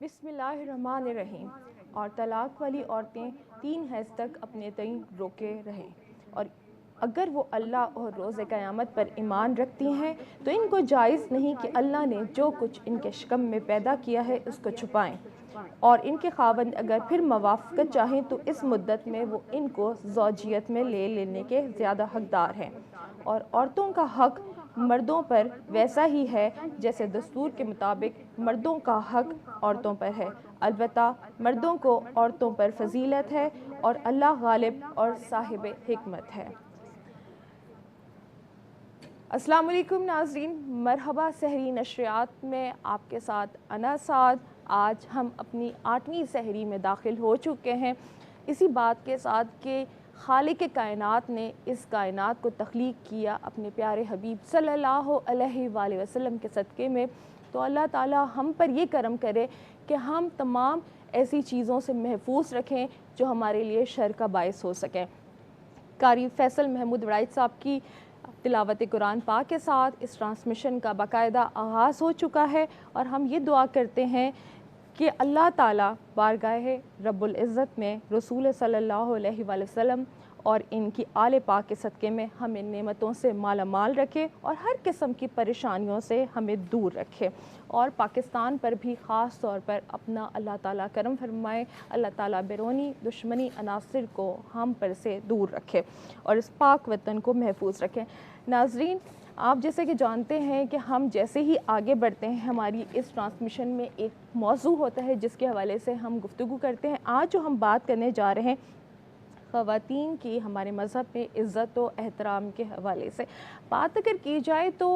बिस्मिल्लाहिर्रहमानिर्रहीम। और तलाक वाली औरतें 3 हैज़ तक अपने तय रोके रहें और अगर वो अल्लाह और रोज़ क़यामत पर ईमान रखती हैं तो इनको जायज़ नहीं कि अल्लाह ने जो कुछ इनके शिकम में पैदा किया है उसको छुपाएं और इनके खावंद अगर फिर मवाफ़क़त चाहें तो इस मुद्दत में वो इनको ज़ौजियत में ले लेने के ज़्यादा हक़दार हैं। और औरतों का हक़ मर्दों पर वैसा ही है जैसे दस्तूर के मुताबिक मर्दों का हक़ औरतों पर है, अलबत्ता मर्दों को औरतों पर फ़जीलत है और अल्लाह गालिब और साहिब हिकमत है। अस्सलाम वालेकुम नाज़रीन, मरहबा सहरी नशरियात में आपके साथ अना साद। आज हम अपनी 8वीं सहरी में दाखिल हो चुके हैं, इसी बात के साथ कि खालिक कायनात ने इस कायनात को तख्लीक किया अपने प्यारे हबीब सल्लल्लाहु अलैहि वसल्लम के सदक़े में। तो अल्लाह ताला हम पर ये करम करे कि हम तमाम ऐसी चीज़ों से महफूज रखें जो हमारे लिए शर का बायस हो सकें। कारी फैसल महमूद वड़ाइच साहब की तिलावत कुरान पाक के साथ इस ट्रांसमिशन का बाकायदा आगाज़ हो चुका है और हम ये दुआ करते हैं कि अल्लाह ताला बारगाह रब्बुल इज़्ज़त में रसूल सल्लल्लाहु अलैहि वसल्लम और इनकी आले पाक के सदक़े में हमें नेमतों से माला माल रखे और हर किस्म की परेशानियों से हमें दूर रखे और पाकिस्तान पर भी ख़ास तौर पर अपना अल्लाह ताला करम फरमाए। अल्लाह ताला बैरूनी दुश्मनी अनासिर को हम पर से दूर रखे और इस पाक वतन को महफूज रखें। नाज़रीन, आप जैसे कि जानते हैं कि हम जैसे ही आगे बढ़ते हैं हमारी इस ट्रांसमिशन में एक मौजू होता है जिसके हवाले से हम गुफ्तगू करते हैं। आज जो हम बात करने जा रहे हैं ख़वातीन की हमारे मज़हब में इज़्ज़त व एहतराम के हवाले से बात अगर की जाए तो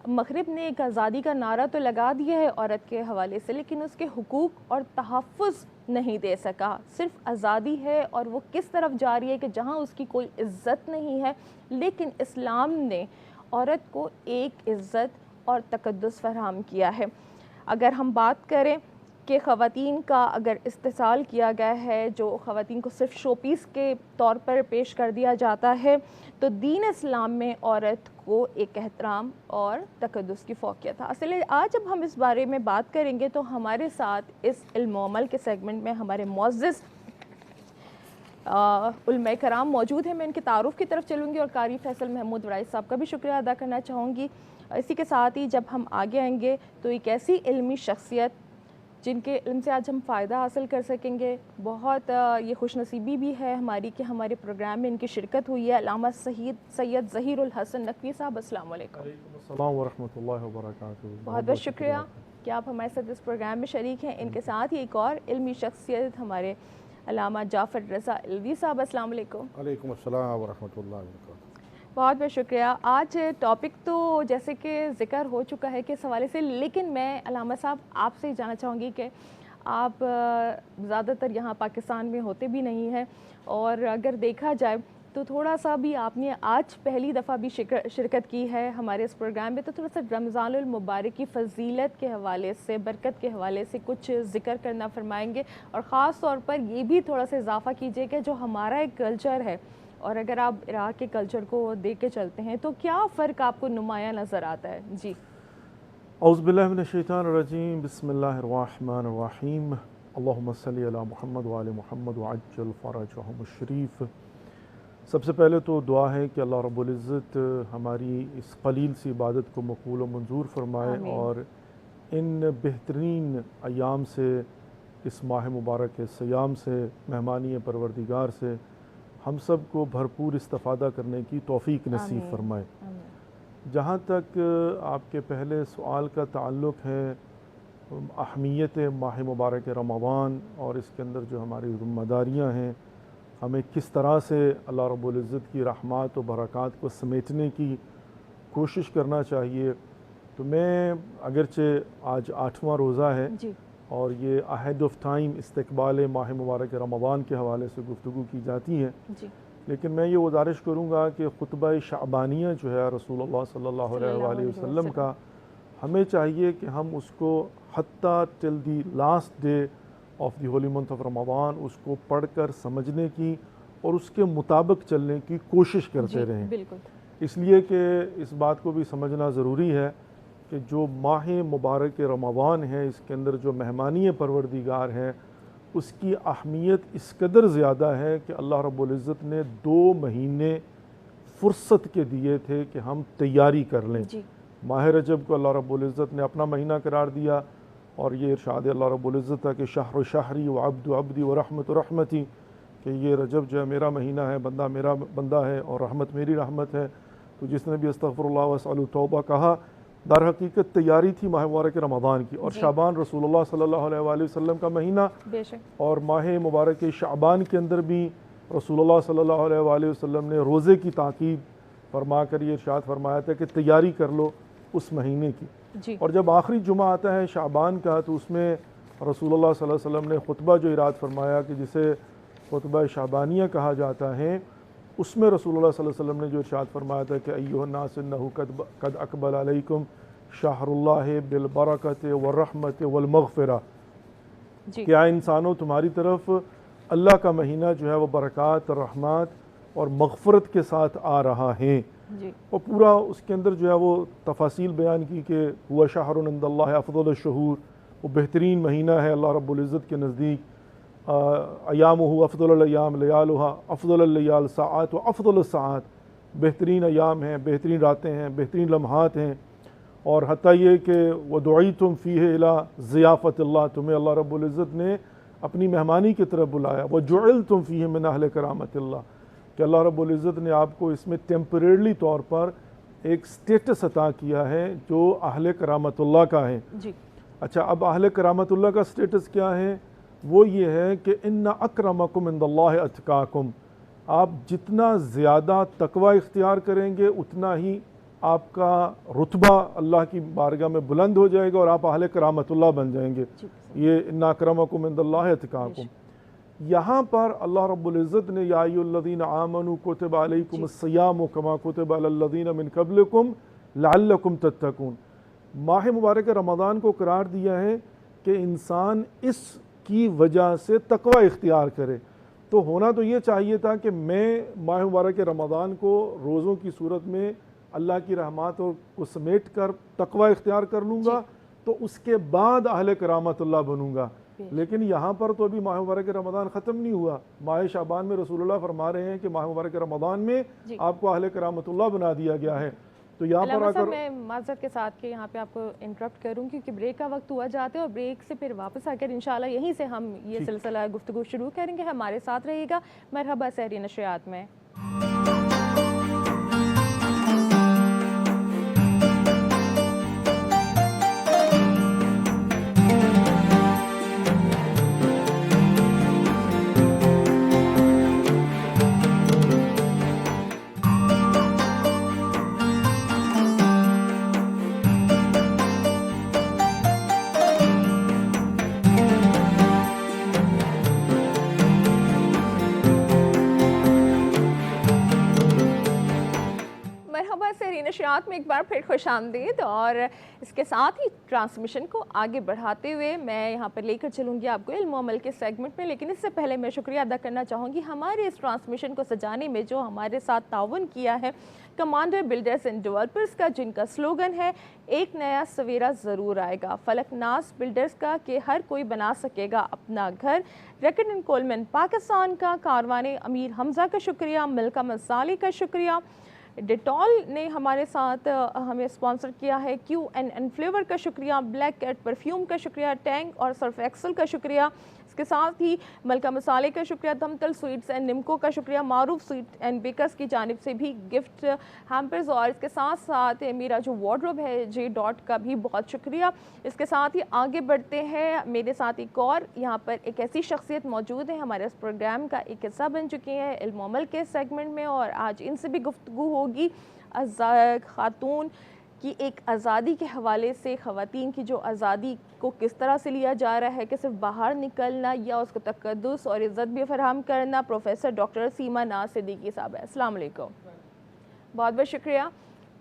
मग़रिब ने एक आज़ादी का नारा तो लगा दिया है औरत के हवाले से, लेकिन उसके हुकूक़ और तहफ़्फ़ुज़ नहीं दे सका। सिर्फ आज़ादी है और वो किस तरफ जा रही है कि जहाँ उसकी कोई इज़्ज़त नहीं है, लेकिन इस्लाम ने औरत को एक इज़्ज़त और तक़द्दुस फराहम किया है। अगर हम बात करें कि ख़वातीन का अगर इस्तेसाल किया गया है, जो ख़वातीन को सिर्फ शोपीस के तौर पर पेश कर दिया जाता है, तो दीन इस्लाम में औरत को एक एहतराम और तक़द्दुस की फ़ौक़ियत हासिल है। आज जब हम इस बारे में बात करेंगे तो हमारे साथ इस इल्म व अमल के सेगमेंट में हमारे मुअज़्ज़िज़ उलमा कराम मौजूद हैं। मैं इनके तारुफ़ की तरफ चलूँगी और कारी फैसल महमूद वराइस साहब का भी शुक्रिया अदा करना चाहूँगी। इसी के साथ ही जब हम आगे आएंगे तो एक ऐसी इल्मी शख्सियत जिनके इल्म से आज हम फ़ायदा हासिल कर सकेंगे, बहुत ये खुशनसीबी भी है हमारी कि हमारे प्रोग्राम में इनकी शिरकत हुई है। अल्लामा सैयद ज़हीरुल हसन नकवी साहब, अस्सलाम वालेकुम। अस्सलाम वरहमतुल्लाहि वबरकातुहू। बहुत बहुत शुक्रिया कि आप हमारे साथ इस प्रोग्राम में शरीक हैं। इनके साथ ही एक और इल्मी शख्सियत हमारे अल्लामा जाफ़र रज़ा इल्वी साहब, अस्सलाम वालेकुम। वालेकुम अस्सलाम वरहमतुल्लाहि वबरकातुहू। बहुत बहुत शुक्रिया। आज टॉपिक तो जैसे कि ज़िक्र हो चुका है कि इस हवाले से, लेकिन मैं अल्लामा साहब आपसे जानना चाहूँगी कि आप ज़्यादातर यहाँ पाकिस्तान में होते भी नहीं हैं, और अगर देखा जाए तो थोड़ा सा भी आपने आज पहली दफ़ा भी शिरकत की है हमारे इस प्रोग्राम में, तो थोड़ा सा रमज़ानुल मुबारक की फ़जीलत के हवाले से, बरकत के हवाले से कुछ ज़िक्र करना फरमाएंगे, और ख़ास तौर पर ये भी थोड़ा सा इजाफ़ा कीजिए कि जो हमारा एक कल्चर है, और अगर आप इराक़ के कल्चर को देख के चलते हैं तो क्या फ़र्क आपको नुमाया नज़र आता है? जी। औज़ु बिल्लाहि मिनश शैतानिर रजीम, बिस्मिल्लाहिर रहमानिर रहीम, अल्लाहुम्मा सल्लि अला मुहम्मद व आले मुहम्मद व अज्जल फ़रजहुम शरीफ। सबसे पहले तो दुआ है कि अल्लाह रब्बुल इज़्ज़त हमारी इस क़लील सी इबादत को मक़बूल व मंजूर फ़रमाए, और इन बेहतरीन अयाम से, इस माह मुबारक के सियाम से, मेहमानी परवरदिगार से हम सब को भरपूर इस्तिफ़ादा करने की तौफ़ीक नसीब फ़रमाए। जहाँ तक आपके पहले सवाल का ताल्लुक़ है अहमियत माह मुबारक रमज़ान और इसके अंदर जो हमारी ज़िम्मेदारियाँ हैं, हमें किस तरह से अल्लाह रब्बुल इज़्ज़त की रहमत व बरक़ात को समेटने की कोशिश करना चाहिए, तो मैं अगरचे आज 8वां रोज़ा है और ये अहेड ऑफ टाइम इस्तक़बाल माह मुबारक रमज़ान के हवाले से गुफ्तगू की जाती है, लेकिन मैं ये गुज़ारिश करूँगा कि ख़ुतबा शाबानिया जो है रसूलुल्लाह सल्लल्लाहु अलैहि वसल्लम का, हमें चाहिए कि हम उसको हत्ता till the last day of the Holi month of Ramzan उसको पढ़कर समझने की और उसके मुताबिक चलने की कोशिश करते रहें। इसलिए कि इस बात को भी समझना ज़रूरी है कि जो माह मुबारक रमज़ान है, इसके अंदर जो मेहमानी परवरदिगार है, उसकी अहमियत इस कदर ज़्यादा है कि अल्लाह रब्बुल इज़्ज़त ने 2 महीने फ़ुर्सत के दिए थे कि हम तैयारी कर लें। माह रजब को अल्लाह रब्बुल इज़्ज़त ने अपना महीना करार दिया, और ये इरशाद अल्लाह रब्बुल इज़्ज़त था कि शहर शहरी व अब्दु अब्दी व रहमत रहमती, कि ये रजब जो है मेरा महीना है, बंदा मेरा बंदा है, और रहमत मेरी रहमत है। तो जिसने भी अस्तग़फ़िरुल्लाह व अस्अलु तौबा कहा, दर हकीकत तैयारी थी माह मुबारक रमज़ान की। और शाबान रसूलुल्लाह सल्लल्लाहु अलैहि वसल्लम का महीना, और माह मुबारक शाबान के अंदर भी रसूलुल्लाह सल्लल्लाहु अलैहि वसल्लम ने रोज़े की ताकीद फरमा कर ये इरशाद फरमाया था कि तैयारी कर लो उस महीने की। और जब आखिरी जुमा आता है शाबान का, तो उसमें रसूलुल्लाह सल्लल्लाहु अलैहि वसल्लम ने खुतबा जो इराद फरमाया कि जिसे खुतबा शाबानिया कहा जाता है, उसमें रसूलुल्लाह सल्लल्लाहु अलैहि वसल्लम ने जो इरशाद फरमाया था कि अय्युहन्नास इन्नहु कद अक़बल अलैकुम शहरुल्लाहि बिल बरकत व रहमत वल मग़फ़िरा, क्या इंसानों तुम्हारी तरफ अल्लाह का महीना जो है वो बरक़ात, रहमत और मग़फ़िरत के साथ आ रहा है। और पूरा उसके अंदर जो है वो तफासील बयान की कि हुआ शहरुन इंदल्लाहि अफ़ज़लुश शुहूर, वो बेहतरीन महीना है अल्लाह रब्बुल इज़्ज़त के नज़दीक। अयामुहु अफ़ज़लुल अय्याम लयालुहा अफ़ज़लुल लयाल साआत व अफ़ज़लुस साआत, बेहतरीन अयाम हैं, बेहतरीन रातें हैं, बेहतरीन लम्हात हैं। और हत्ता ये कि वदुईतुम फ़ीहि इला ज़ियाफ़तिल्लाह, तुम्हें अल्लाह रब्बुल इज़्ज़त ने अपनी मेहमानी की तरफ बुलाया। वजुइलतुम फ़ीहि मिन अहले करामतिल्लाह, कि अल्लाह रब्बुल इज़्ज़त ने आपको इसमें टेम्परेरी तौर पर एक स्टेटस अता किया है जो अहले करामतुल्लाह का है। अच्छा, अब अहले करामतुल्लाह का स्टेटस क्या है? वो ये है कि इन्ना अक्रमकुम इंदल्लाहि अत्काकुम, आप जितना ज़्यादा तकवा इख्तियार करेंगे उतना ही आपका रुतबा अल्लाह की बारगाह में बुलंद हो जाएगा और आप अहले करामतुल्लाह बन जाएंगे। ये इन्ना अक्रमकुम इंदल्लाहि अतकाकुम। यहाँ पर अल्लाह रब्बुल इज़्ज़त ने या अय्युहल्लज़ीना आमनू कुतिबा अलैकुमुस्सियामु कमा कुतिबा अलल्लज़ीना मिन क़ब्लिकुम लअल्लकुम तत्तकून, माह मुबारक रमज़ान को करार दिया है कि इंसान इसकी वजह से तकवा इख्तियार करे। तो होना तो ये चाहिए था कि मैं माह मुबारक रमज़ान को रोज़ों की सूरत में अल्लाह की रहमत को समेट कर तकवा इख्तियार कर लूँगा, तो उसके बाद अहले करामतुल्लाह बनूँगा। लेकिन यहाँ पर तो अभी माह मुबारक रमज़ान ख़त्म नहीं हुआ। माह शाबान में रसूलुल्लाह फरमा रहे हैं कि माह मुबारक रमज़ान में आपको अहले करामतुल्लाह बना दिया गया है। तो यहाँ पर अगर मैं माज़रत के साथ के यहाँ पे आपको इंटरप्ट करूँ क्योंकि ब्रेक का वक्त हुआ जाता है और ब्रेक से फिर वापस आकर इंशाल्लाह यहीं से हम ये सिलसिला गुफ्तगू शुरू करेंगे। हमारे साथ रहिएगा। मरहबा सहरी नशरियात में। नशरियात में एक बार फिर खुशामदीद। और इसके साथ ही ट्रांसमिशन को आगे बढ़ाते हुए मैं यहाँ पर लेकर चलूँगी आपको इल्म व अमल के सेगमेंट में। लेकिन इससे पहले मैं शुक्रिया अदा करना चाहूँगी हमारे इस ट्रांसमिशन को सजाने में जो हमारे साथ ताउन किया है कमांडर बिल्डर्स एंड डेवलपर्स का, जिनका स्लोगन है एक नया सवेरा ज़रूर आएगा, फलकनास बिल्डर्स का कि हर कोई बना सकेगा अपना घर, रैकेट एंड कोलमैन पाकिस्तान का, कारवाने अमीर हमज़ा का शुक्रिया, मिल्का मसाले का शुक्रिया, डेटॉल ने हमारे साथ हमें स्पॉन्सर किया है, QNN फ्लेवर का शुक्रिया, ब्लैक कैट परफ्यूम का शुक्रिया, टैंक और सर्फ एक्सल का शुक्रिया, इसके साथ ही मलका मसाले का शुक्रिया, दमतल स्वीट्स एंड निम्को का शुक्रिया, मारूफ स्वीट एंड बेकर्स की जानिब से भी गिफ्ट हैम्पर्स, और इसके साथ साथ मेरा जो वार्डरोब है J.Dot का भी बहुत शुक्रिया। इसके साथ ही आगे बढ़ते हैं, मेरे साथ एक और यहाँ पर एक ऐसी शख्सियत मौजूद है, हमारे इस प्रोग्राम का एक हिस्सा बन चुकी है इल्म अमल के सेगमेंट में, और आज इनसे भी गुफ्तगू होगी खातून कि एक आज़ादी के हवाले से ख़वातीन की जो आज़ादी को किस तरह से लिया जा रहा है कि सिर्फ बाहर निकलना या उसको तक़द्दुस और इज़्ज़त भी फराहम करना। प्रोफेसर डॉक्टर सीमा नाज सिद्दीकी साहब है, अस्सलाम वालेकुम। बहुत बहुत शुक्रिया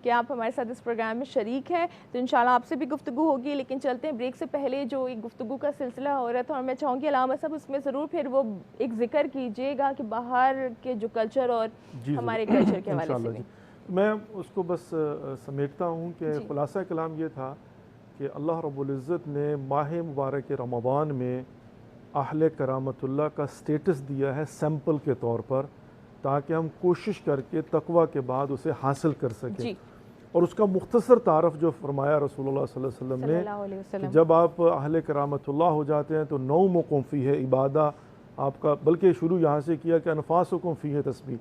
कि आप हमारे साथ इस प्रोग्राम में शरीक हैं। तो इंशाल्लाह आपसे भी गुफ्तगू होगी, लेकिन चलते हैं ब्रेक से पहले जो एक गुफ्तगू का सिलसिला हो रहा था, और मैं चाहूँगी अलामा साहब उसमें ज़रूर फिर वो एक ज़िक्र कीजिएगा कि बाहर के जो कल्चर और हमारे कल्चर के हवाले से भी। मैं उसको बस समेटता हूँ कि खुलासा कलाम ये था कि अल्लाह रब्बुल इज़्ज़त ने माह मुबारक रमज़ान में अहले करामतुल्लाह का स्टेटस दिया है सैम्पल के तौर पर, ताकि हम कोशिश करके तकवा के बाद उसे हासिल कर सकें। और उसका मुख्तसर तारफ़ जो फरमाया रसूलुल्लाह सल्लल्लाहु अलैहि वसल्लम ने, जब आप अहले करामतुल्लाह हो जाते हैं तो नौमुकुम फ़ीह इबादा आपका, बल्कि शुरू यहाँ से किया कि अनफासुकुम फ़ीह तस्बीह,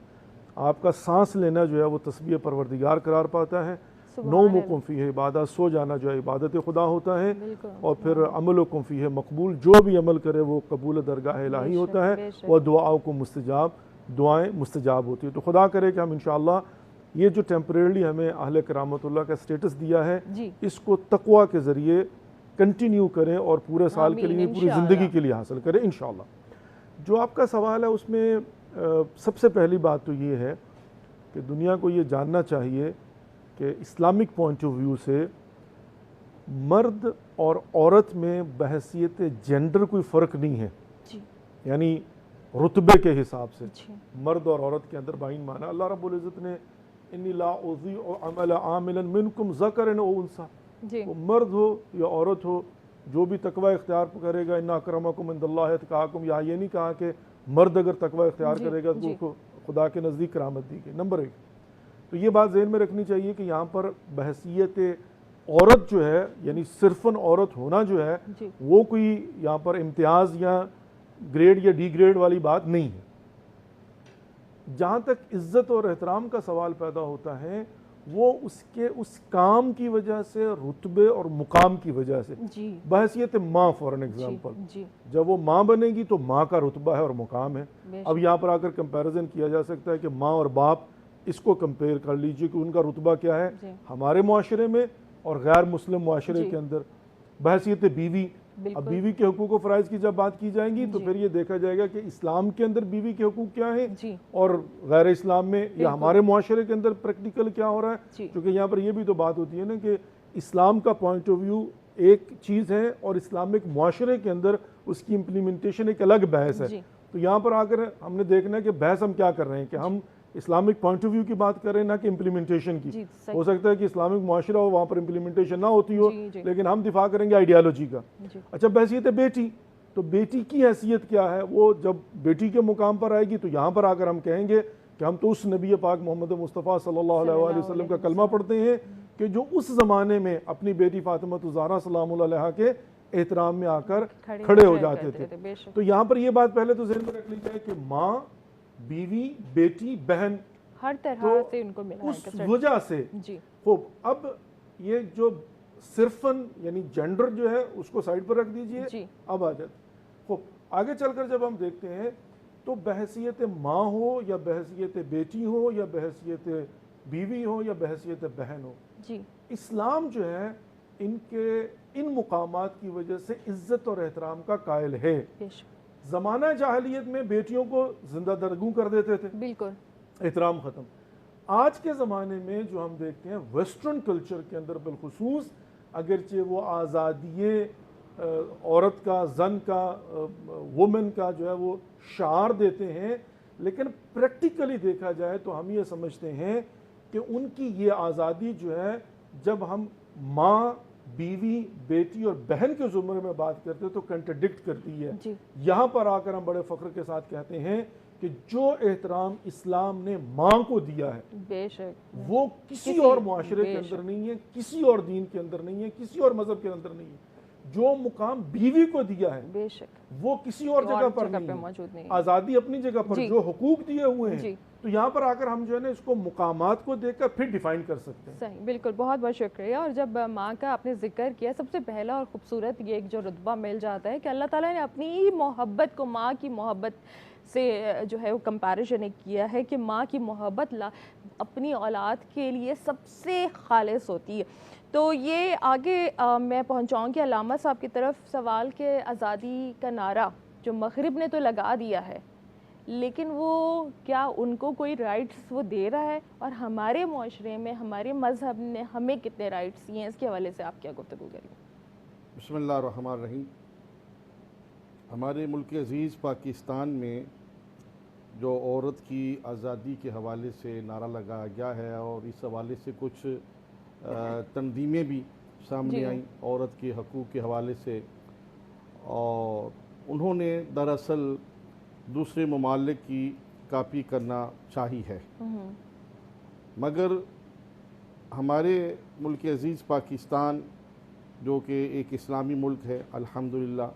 आपका सांस लेना जो है वो तस्बीह परवरदिगार करार पाता है, नौमुकुम फ़ीह इबादत, सो जाना जो है इबादत खुदा होता है, और फिर अमलुकुम फ़ीह मकबूल, जो भी अमल करे वो कबूल दरगाह इलाही होता है, और दुआओं को मुस्तजाब, दुआएं मुस्तजाब होती है। तो खुदा करे कि हम इंशाअल्लाह ये जो टेम्परेरी हमें अहले करामतुल्लाह का स्टेटस दिया है इसको तकवा के ज़रिए कंटिन्यू करें और पूरे साल के लिए, पूरी ज़िंदगी के लिए हासिल करें इंशाअल्लाह। जो आपका सवाल है उसमें सबसे पहली बात तो ये है कि दुनिया को ये जानना चाहिए कि इस्लामिक पॉइंट ऑफ व्यू से मर्द और औरत में बहसियत जेंडर कोई फ़र्क नहीं है, यानी रुतबे के हिसाब से मर्द और औरत के अंदर बाइन माना। अल्लाह रब्बुल इज़्ज़त ने इन्नी ला उज़ीउ अमल आमिलन मिनकुम ज़करन व उन्सा, वो मर्द हो या औरत हो जो भी तकवा इख्तियार करेगा, इन्ना अक्रमकुम इंदल्लाहि अतकाकुम, या ये नहीं कहा कि मर्द अगर तकवा इख्तियार करेगा तो उसको खुदा के नज़दीक करामत दी गई। नंबर एक, तो ये बात ज़हन में रखनी चाहिए कि यहाँ पर बहसियत औरत जो है, यानी सिर्फन औरत होना जो है वो कोई यहाँ पर इम्तियाज़ या ग्रेड या डी ग्रेड वाली बात नहीं है। जहाँ तक इज़्ज़त और एहतराम का सवाल पैदा होता है वो उसके उस काम की वजह से, रुतबे और मुकाम की वजह से। बहसियत माँ फॉर एन एग्जाम्पल, जब वो माँ बनेगी तो माँ का रुतबा है और मुकाम है। अब यहाँ पर आकर कंपैरिजन किया जा सकता है कि माँ और बाप इसको कंपेयर कर लीजिए कि उनका रुतबा क्या है जी। हमारे मुआशरे में और गैर मुस्लिम मुआशरे जी। के अंदर। बहसीत बीवी, अब बिल्कुल। बीवी के हुकूक व फ़राइज़ की जब बात की जाएंगी तो जी। फिर ये देखा जाएगा कि इस्लाम के अंदर बीवी के हुकूक क्या है जी। और गैर इस्लाम में या बिल्कुल। हमारे मुआशरे के अंदर प्रैक्टिकल क्या हो रहा है। जी। क्योंकि यहाँ पर ये भी तो बात होती है ना कि इस्लाम का पॉइंट ऑफ व्यू एक चीज़ है और इस्लामिक मुआशरे के अंदर उसकी इम्प्लीमेंटेशन एक अलग बहस है। जी। तो यहाँ पर आकर हमने देखना है कि बहस हम क्या कर रहे हैं कि हम इस्लामिक पॉइंट ऑफ व्यू की बात कर रहे हैं ना कि इम्प्लीमेंटेशन की। जी, सही। हो सकता है कि इस्लामिक मुआशरा हो वहाँ पर इम्प्लीमेंटेशन ना होती हो, जी, जी। लेकिन हम दिफा करेंगे आइडियालॉजी का। जी। अच्छा, बहसीत बेटी, तो बेटी की हैसियत क्या है, वो जब बेटी के मुकाम पर आएगी तो यहाँ पर आकर हम कहेंगे कि हम तो उस नबी पाक मोहम्मद मुस्तफ़ा सल्लल्लाहु अलैहि वसल्लम का कलमा पढ़ते हैं कि जो उस ज़माने में अपनी बेटी फातिमा ज़हरा सलामुल्लाह अलैहा के एहतराम में आकर खड़े हो जाते थे। बेशक। तो यहाँ पर ये बात पहले तो ज़हन में रख ली जाए कि माँ, बीवी, बेटी, बहन, हर तरह तो से उनको मिला उस है। वजह से जी। खूब। अब ये जो सिर्फन यानी जेंडर जो है उसको साइड पर रख दीजिए। जी। अब आ जाए खूब आगे चलकर जब हम देखते हैं तो बहसियत माँ हो या बहसियत बेटी हो या बहसियत बीवी हो या बहसियत बहन हो, जी। इस्लाम जो है इनके इन मुकामात की वजह से इज्जत और एहतराम का कायल है। बेशक। ज़माना जाहिलियत में बेटियों को जिंदा दरगू कर देते थे, बिल्कुल। एहतराम ख़त्म। आज के ज़माने में जो हम देखते हैं वेस्टर्न कल्चर के अंदर बिलखुसूस, अगरचे वो आज़ादी औरत का, जन का, वुमेन का जो है वो शार देते हैं, लेकिन प्रैक्टिकली देखा जाए तो हम ये समझते हैं कि उनकी ये आज़ादी जो है, जब हम माँ, बीवी, बेटी और बहन के ज़ुमरे में बात करते हैं तो कंट्रडिक्ट करती है। जी। यहाँ पर आकर हम बड़े फ़ख्र के साथ कहते हैं कि जो एहतराम इस्लाम ने माँ को दिया है बेशक। वो किसी और मुआशरे के अंदर नहीं है, किसी और दीन के अंदर नहीं है, किसी और मजहब के अंदर नहीं है। जो मुकाम बीवी को दिया है बेशक वो किसी और जगह पर पे नहीं है। मौजूद नहीं है। आज़ादी अपनी जगह पर, जी। जो हुकूक दिए हुए हैं, जी। तो यहाँ पर आकर हम जो है ना इसको मुकामात को देखकर फिर डिफाइन कर सकते हैं। सही, बिल्कुल, बहुत बहुत शुक्रिया। और जब माँ का आपने जिक्र किया, सबसे पहला और ख़ूबसूरत ये एक जो रुतबा मिल जाता है कि अल्लाह ताला ने अपनी ही मोहब्बत को माँ की मोहब्बत से जो है वो कंपैरिजन किया है कि माँ की मोहब्बत अपनी औलाद के लिए सबसे खालिस होती है। तो ये आगे मैं पहुँचाऊँगी अल्लामा साहब की तरफ सवाल के आज़ादी का नारा जो मग़रिब ने तो लगा दिया है, लेकिन वो क्या उनको कोई राइट्स वो दे रहा है, और हमारे माशरे में हमारे मज़हब ने हमें कितने राइट्स दिए हैं, इसके हवाले से आप क्या गुफ्तगू करेंगे? बिस्मिल्लाहिर्रहमानिर्रहीम। हमारे मुल्क अज़ीज़ पाकिस्तान में जो औरत की आज़ादी के हवाले से नारा लगाया गया है और इस हवाले से कुछ तंजीमें भी सामने आई औरत के हकूक़ के हवाले से, और उन्होंने दरअसल दूसरे ममालिक की कापी करना चाही है, मगर हमारे मुल्क अज़ीज़ पाकिस्तान जो कि एक इस्लामी मुल्क है अल्हम्दुलिल्लाह,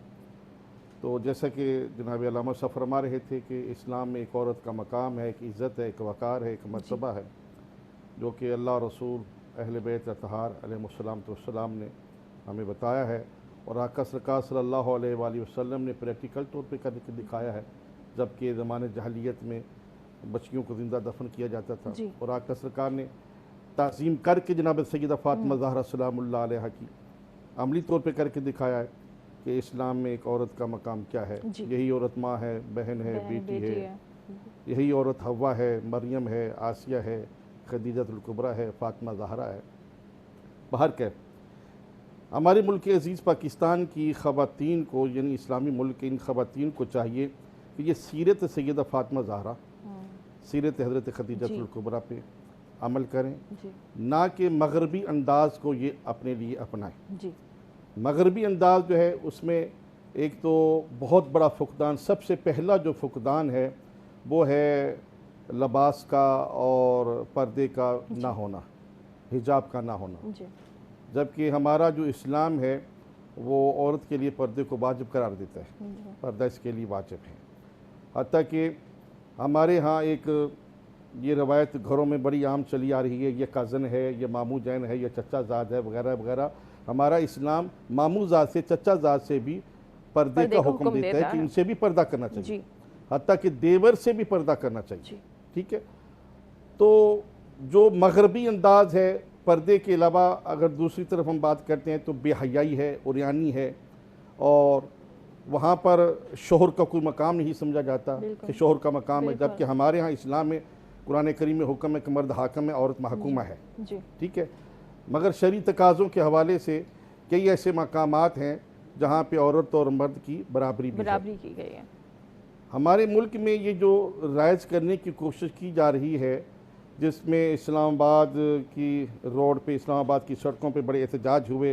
तो जैसा कि जनाब अल्लामा साहब फरमा रहे थे कि इस्लाम में एक औरत का मकाम है, एक इज़्ज़त है, एक वक़ार है, एक मर्तबा है, जो कि अल्लाह रसूल अहले बैत अतहार अलैहिस्सलाम ने हमें बताया है और आका सरकार सल्लल्लाहु अलैहि वसल्लम ने प्रैक्टिकल तौर पे करके दिखाया है। जबकि ज़माने जहलियत में बच्चियों को ज़िंदा दफन किया जाता था और आका सरकार ने ताज़ीम करके जनाब सैयदा फ़ातिमा ज़हरा सलामुल्लाह अलैहा की अमली तौर पे करके दिखाया है कि इस्लाम में एक औरत का मकाम क्या है। यही औरत माँ है, बहन है, बेटी है, यही औरत हव्वा है, मरियम है, आसिया है, खदीजतुल कुबरा है, फ़ातिमा ज़हरा है। बाहर के हमारे मुल्क अज़ीज़ पाकिस्तान की ख़वातीन को, यानी इस्लामी मुल्क की इन ख़वातीन को चाहिए कि ये सीरत सैयदा फ़ातिमा ज़हरा, सीरत हज़रत खदीजतुल कुबरा पे अमल करें, ना कि मग़रबी अंदाज़ को ये अपने लिए अपनाएं। मग़रबी अंदाज़ जो है उसमें एक तो बहुत बड़ा फ़ुक़दान, सबसे पहला जो फ़ुक़दान है वो है लिबास का और पर्दे का ना होना, हिजाब का ना होना। जबकि हमारा जो इस्लाम है वो औरत के लिए पर्दे को वाजिब करार देता है, पर्दा इसके लिए वाजिब है। हत्ता कि हमारे यहाँ एक ये रवायत घरों में बड़ी आम चली आ रही है, ये कज़न है, ये मामू जैन है, ये चचा ज़ाद है, वगैरह वगैरह। हमारा इस्लाम मामू ज़ाद से, चचा ज़ाद से भी पर्दे का हुक्म देता है कि इनसे भी पर्दा करना चाहिए, हत्ता कि देवर से भी पर्दा करना चाहिए। ठीक है, तो जो मगरबी अंदाज़ है पर्दे के अलावा अगर दूसरी तरफ हम बात करते हैं तो बेहयाई है, उरियानी है, और वहाँ पर शोहर का कोई मकाम नहीं समझा जाता कि शोहर का मकाम है, जबकि हमारे यहाँ इस्लाम में कुरान करीम में हुक्म है कि मर्द हाकम है, औरत महकूमा है। ठीक है, मगर शरई तकाज़ों के हवाले से कई ऐसे मकामात हैं जहाँ पे औरत और मर्द की बराबरी की गई है। हमारे मुल्क में ये जो राइज करने की कोशिश की जा रही है, जिसमें इस्लामाबाद की रोड पे, इस्लामाबाद की सड़कों पे बड़े एहतजाज हुए,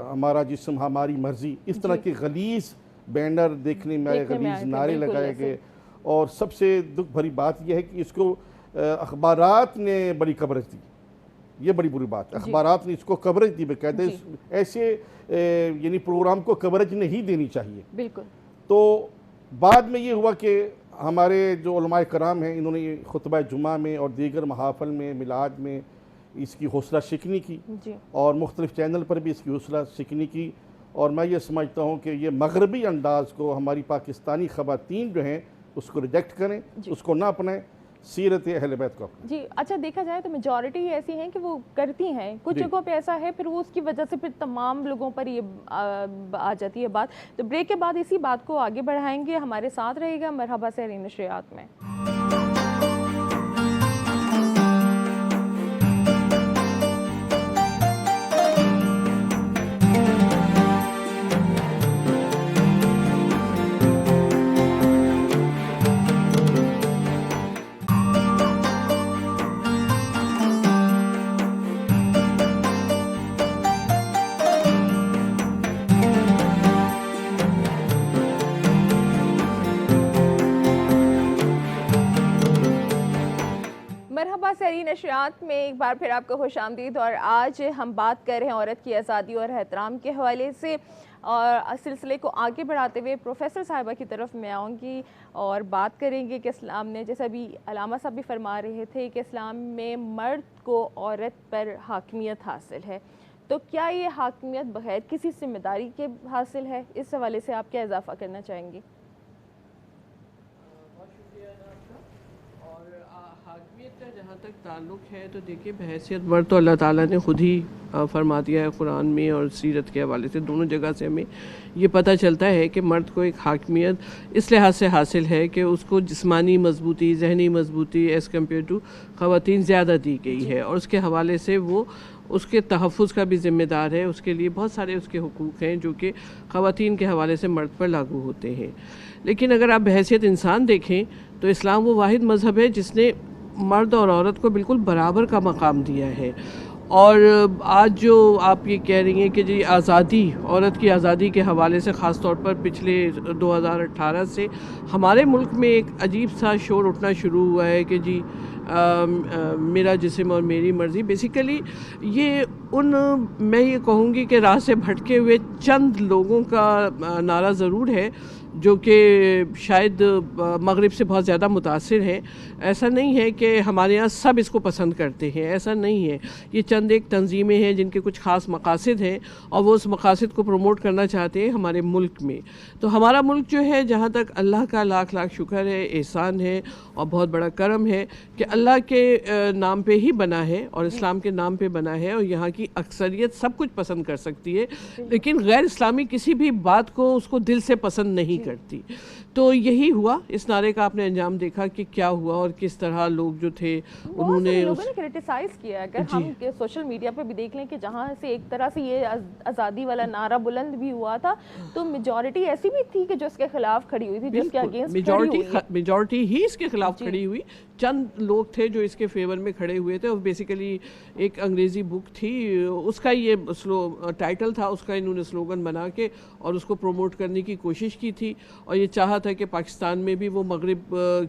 हमारा जिस्म हमारी मर्ज़ी, इस तरह के गलीज़ बैनर देखने में आए, गलीज़ नारे लगाए गए, और सबसे दुख भरी बात यह है कि इसको अखबारात ने बड़ी कवरेज दी। ये बड़ी बुरी बात है, अखबारात ने इसको कवरेज दी, कहते ऐसे यानी प्रोग्राम को कवरेज नहीं देनी चाहिए। बिल्कुल। तो बाद में ये हुआ कि हमारे जो उलमाए कराम हैं, इन्होंने खुतबा जुमा में और दीगर महाफल में, मिलाद में इसकी हौसला शिकनी की, और मुख्तलिफ चैनल पर भी इसकी हौसला शिकनी की, और मैं ये समझता हूँ कि ये मगरबी अंदाज़ को हमारी पाकिस्तानी ख़वातीन जो हैं उसको रिजेक्ट करें, उसको ना अपनाएं, सीरत अहले बैत को अपनाएं। जी, अच्छा देखा जाए तो मेजॉरिटी ऐसी हैं कि वो करती हैं, कुछ जगहों पे ऐसा है, फिर वो उसकी वजह से फिर तमाम लोगों पर ये आ जाती है बात। तो ब्रेक के बाद इसी बात को आगे बढ़ाएंगे, हमारे साथ रहेगा मरहबा सहरीन नशरियात में। सहरी नशरियात में एक बार फिर आपको खुशामदीद। और आज हम बात कर रहे हैं औरत की आज़ादी और एहतराम के हवाले से, और सिलसिले को आगे बढ़ाते हुए प्रोफेसर साहिबा की तरफ मैं आऊँगी और बात करेंगे कि इस्लाम ने, जैसा भी अलामा साहब भी फरमा रहे थे कि इस्लाम में मर्द को औरत पर हाकिमियत हासिल है, तो क्या ये हाकिमियत बगैर किसी जिम्मेदारी के हासिल है? इस हवाले से आप क्या इजाफा करना चाहेंगे? जहाँ तक ताल्लुक़ है तो देखिए, बहैसियत मर्द तो अल्लाह ताला ने ख़ुद ही फरमा दिया है कुरान में और सीरत के हवाले से, दोनों जगह से हमें ये पता चलता है कि मर्द को एक हाकिमियत इस लिहाज से हासिल है कि उसको जिस्मानी मजबूती, जहनी मजबूती एज़ कम्पेयर टू ख़वातीन ज़्यादा दी गई है, और उसके हवाले से वो उसके तहफ़्फ़ुज़ का भी ज़िम्मेदार है। उसके लिए बहुत सारे उसके हुकूक़ हैं जो कि ख़वातीन के हवाले से मर्द पर लागू होते हैं। लेकिन अगर आप बहैसियत इंसान देखें तो इस्लाम वो वाहिद मज़हब है जिसने मर्द और औरत को बिल्कुल बराबर का मकाम दिया है। और आज जो आप ये कह रही हैं कि जी आज़ादी, औरत की आज़ादी के हवाले से ख़ास तौर पर पिछले 2018 से हमारे मुल्क में एक अजीब सा शोर उठना शुरू हुआ है कि जी मेरा जिस्म और मेरी मर्ज़ी। बेसिकली ये मैं ये कहूँगी कि राह से भटके हुए चंद लोगों का नारा ज़रूर है जो कि शायद मगरिब से बहुत ज़्यादा मुतासिर हैं। ऐसा नहीं है कि हमारे यहाँ सब इसको पसंद करते हैं, ऐसा नहीं है। ये चंद एक तंजीमें हैं जिनके कुछ ख़ास मकासद हैं और वो उस मकासद को प्रमोट करना चाहते हैं हमारे मुल्क में। तो हमारा मुल्क जो है, जहाँ तक अल्लाह का लाख लाख शुक्र है, एहसान है और बहुत बड़ा करम है कि अल्लाह के नाम पे ही बना है और इस्लाम के नाम पे बना है, और यहाँ की अक्सरियत सब कुछ पसंद कर सकती है, लेकिन गैर इस्लामी किसी भी बात को उसको दिल से पसंद नहीं करती। तो यही हुआ, इस नारे का आपने अंजाम देखा कि क्या हुआ और किस तरह लोग जो थे उन्होंने क्रिटिसाइज किया। अगर हम सोशल मीडिया पे भी देख लें कि जहाँ से एक तरह से ये आज़ादी वाला नारा बुलंद भी हुआ था, तो मेजॉरिटी ऐसी भी थी कि जो इसके खिलाफ खड़ी हुई थी, जिसके अगेंस्ट मेजॉरिटी ही इसके खिलाफ खड़ी हुई। चंद लोग थे जो इसके फेवर में खड़े हुए थे, और बेसिकली एक अंग्रेज़ी बुक थी, उसका ये टाइटल था, उसका इन्होंने स्लोगन बना के और उसको प्रमोट करने की कोशिश की थी, और ये चाहा था कि पाकिस्तान में भी वो मगरिब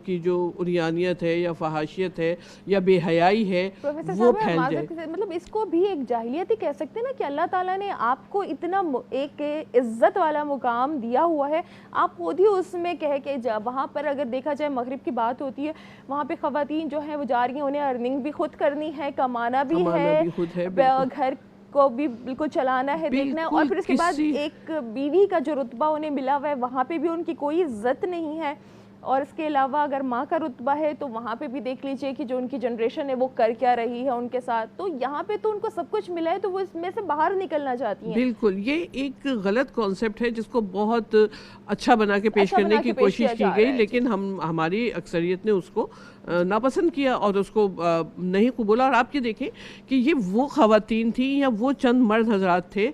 की जो उरियानियत है या फहाशियत है या बेहयाई है वो फैल जाए। मतलब इसको भी एक जाहिलियत ही कह सकते हैं ना, कि अल्लाह ताला ने आपको इतना एक इज्जत वाला मुकाम दिया हुआ है, आप खुद ही उसमें कह के वहाँ पर अगर देखा जाए मगरिब की बात होती है, वहाँ पे ख़वातीन जो हैं वो जा रही हैं, उन्हें अर्निंग भी खुद करनी है, कमाना भी है, घर को भी बिल्कुल चलाना है, देखना है, और फिर उसके बाद एक बीवी का जो रुतबा उन्हें मिला हुआ है, वहाँ पे भी उनकी कोई इज्जत नहीं है। और इसके अलावा अगर माँ का रुतबा है तो वहाँ पे भी देख लीजिए कि जो उनकी जनरेशन है वो कर क्या रही है उनके साथ, तो यहाँ पे तो उनको सब कुछ मिला है तो वो इसमें से बाहर निकलना चाहती हैं। बिल्कुल, ये एक गलत कॉन्सेप्ट है जिसको बहुत अच्छा बना के पेश करने की कोशिश की गई, लेकिन हमारी अक्सरियत ने उसको नापसंद किया और उसको नहीं कबूला। और आप ये देखें कि ये वो ख़वातीन थी या वो चंद मर्द हजरात थे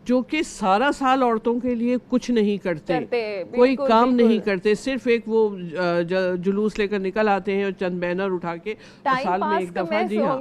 जो कि सारा साल औरतों के लिए कुछ नहीं करते कोई काम नहीं करते, सिर्फ एक वो जुलूस लेकर निकल आते हैं और चंद बैनर उठा के साल में एक दफ़ा, जी हाँ,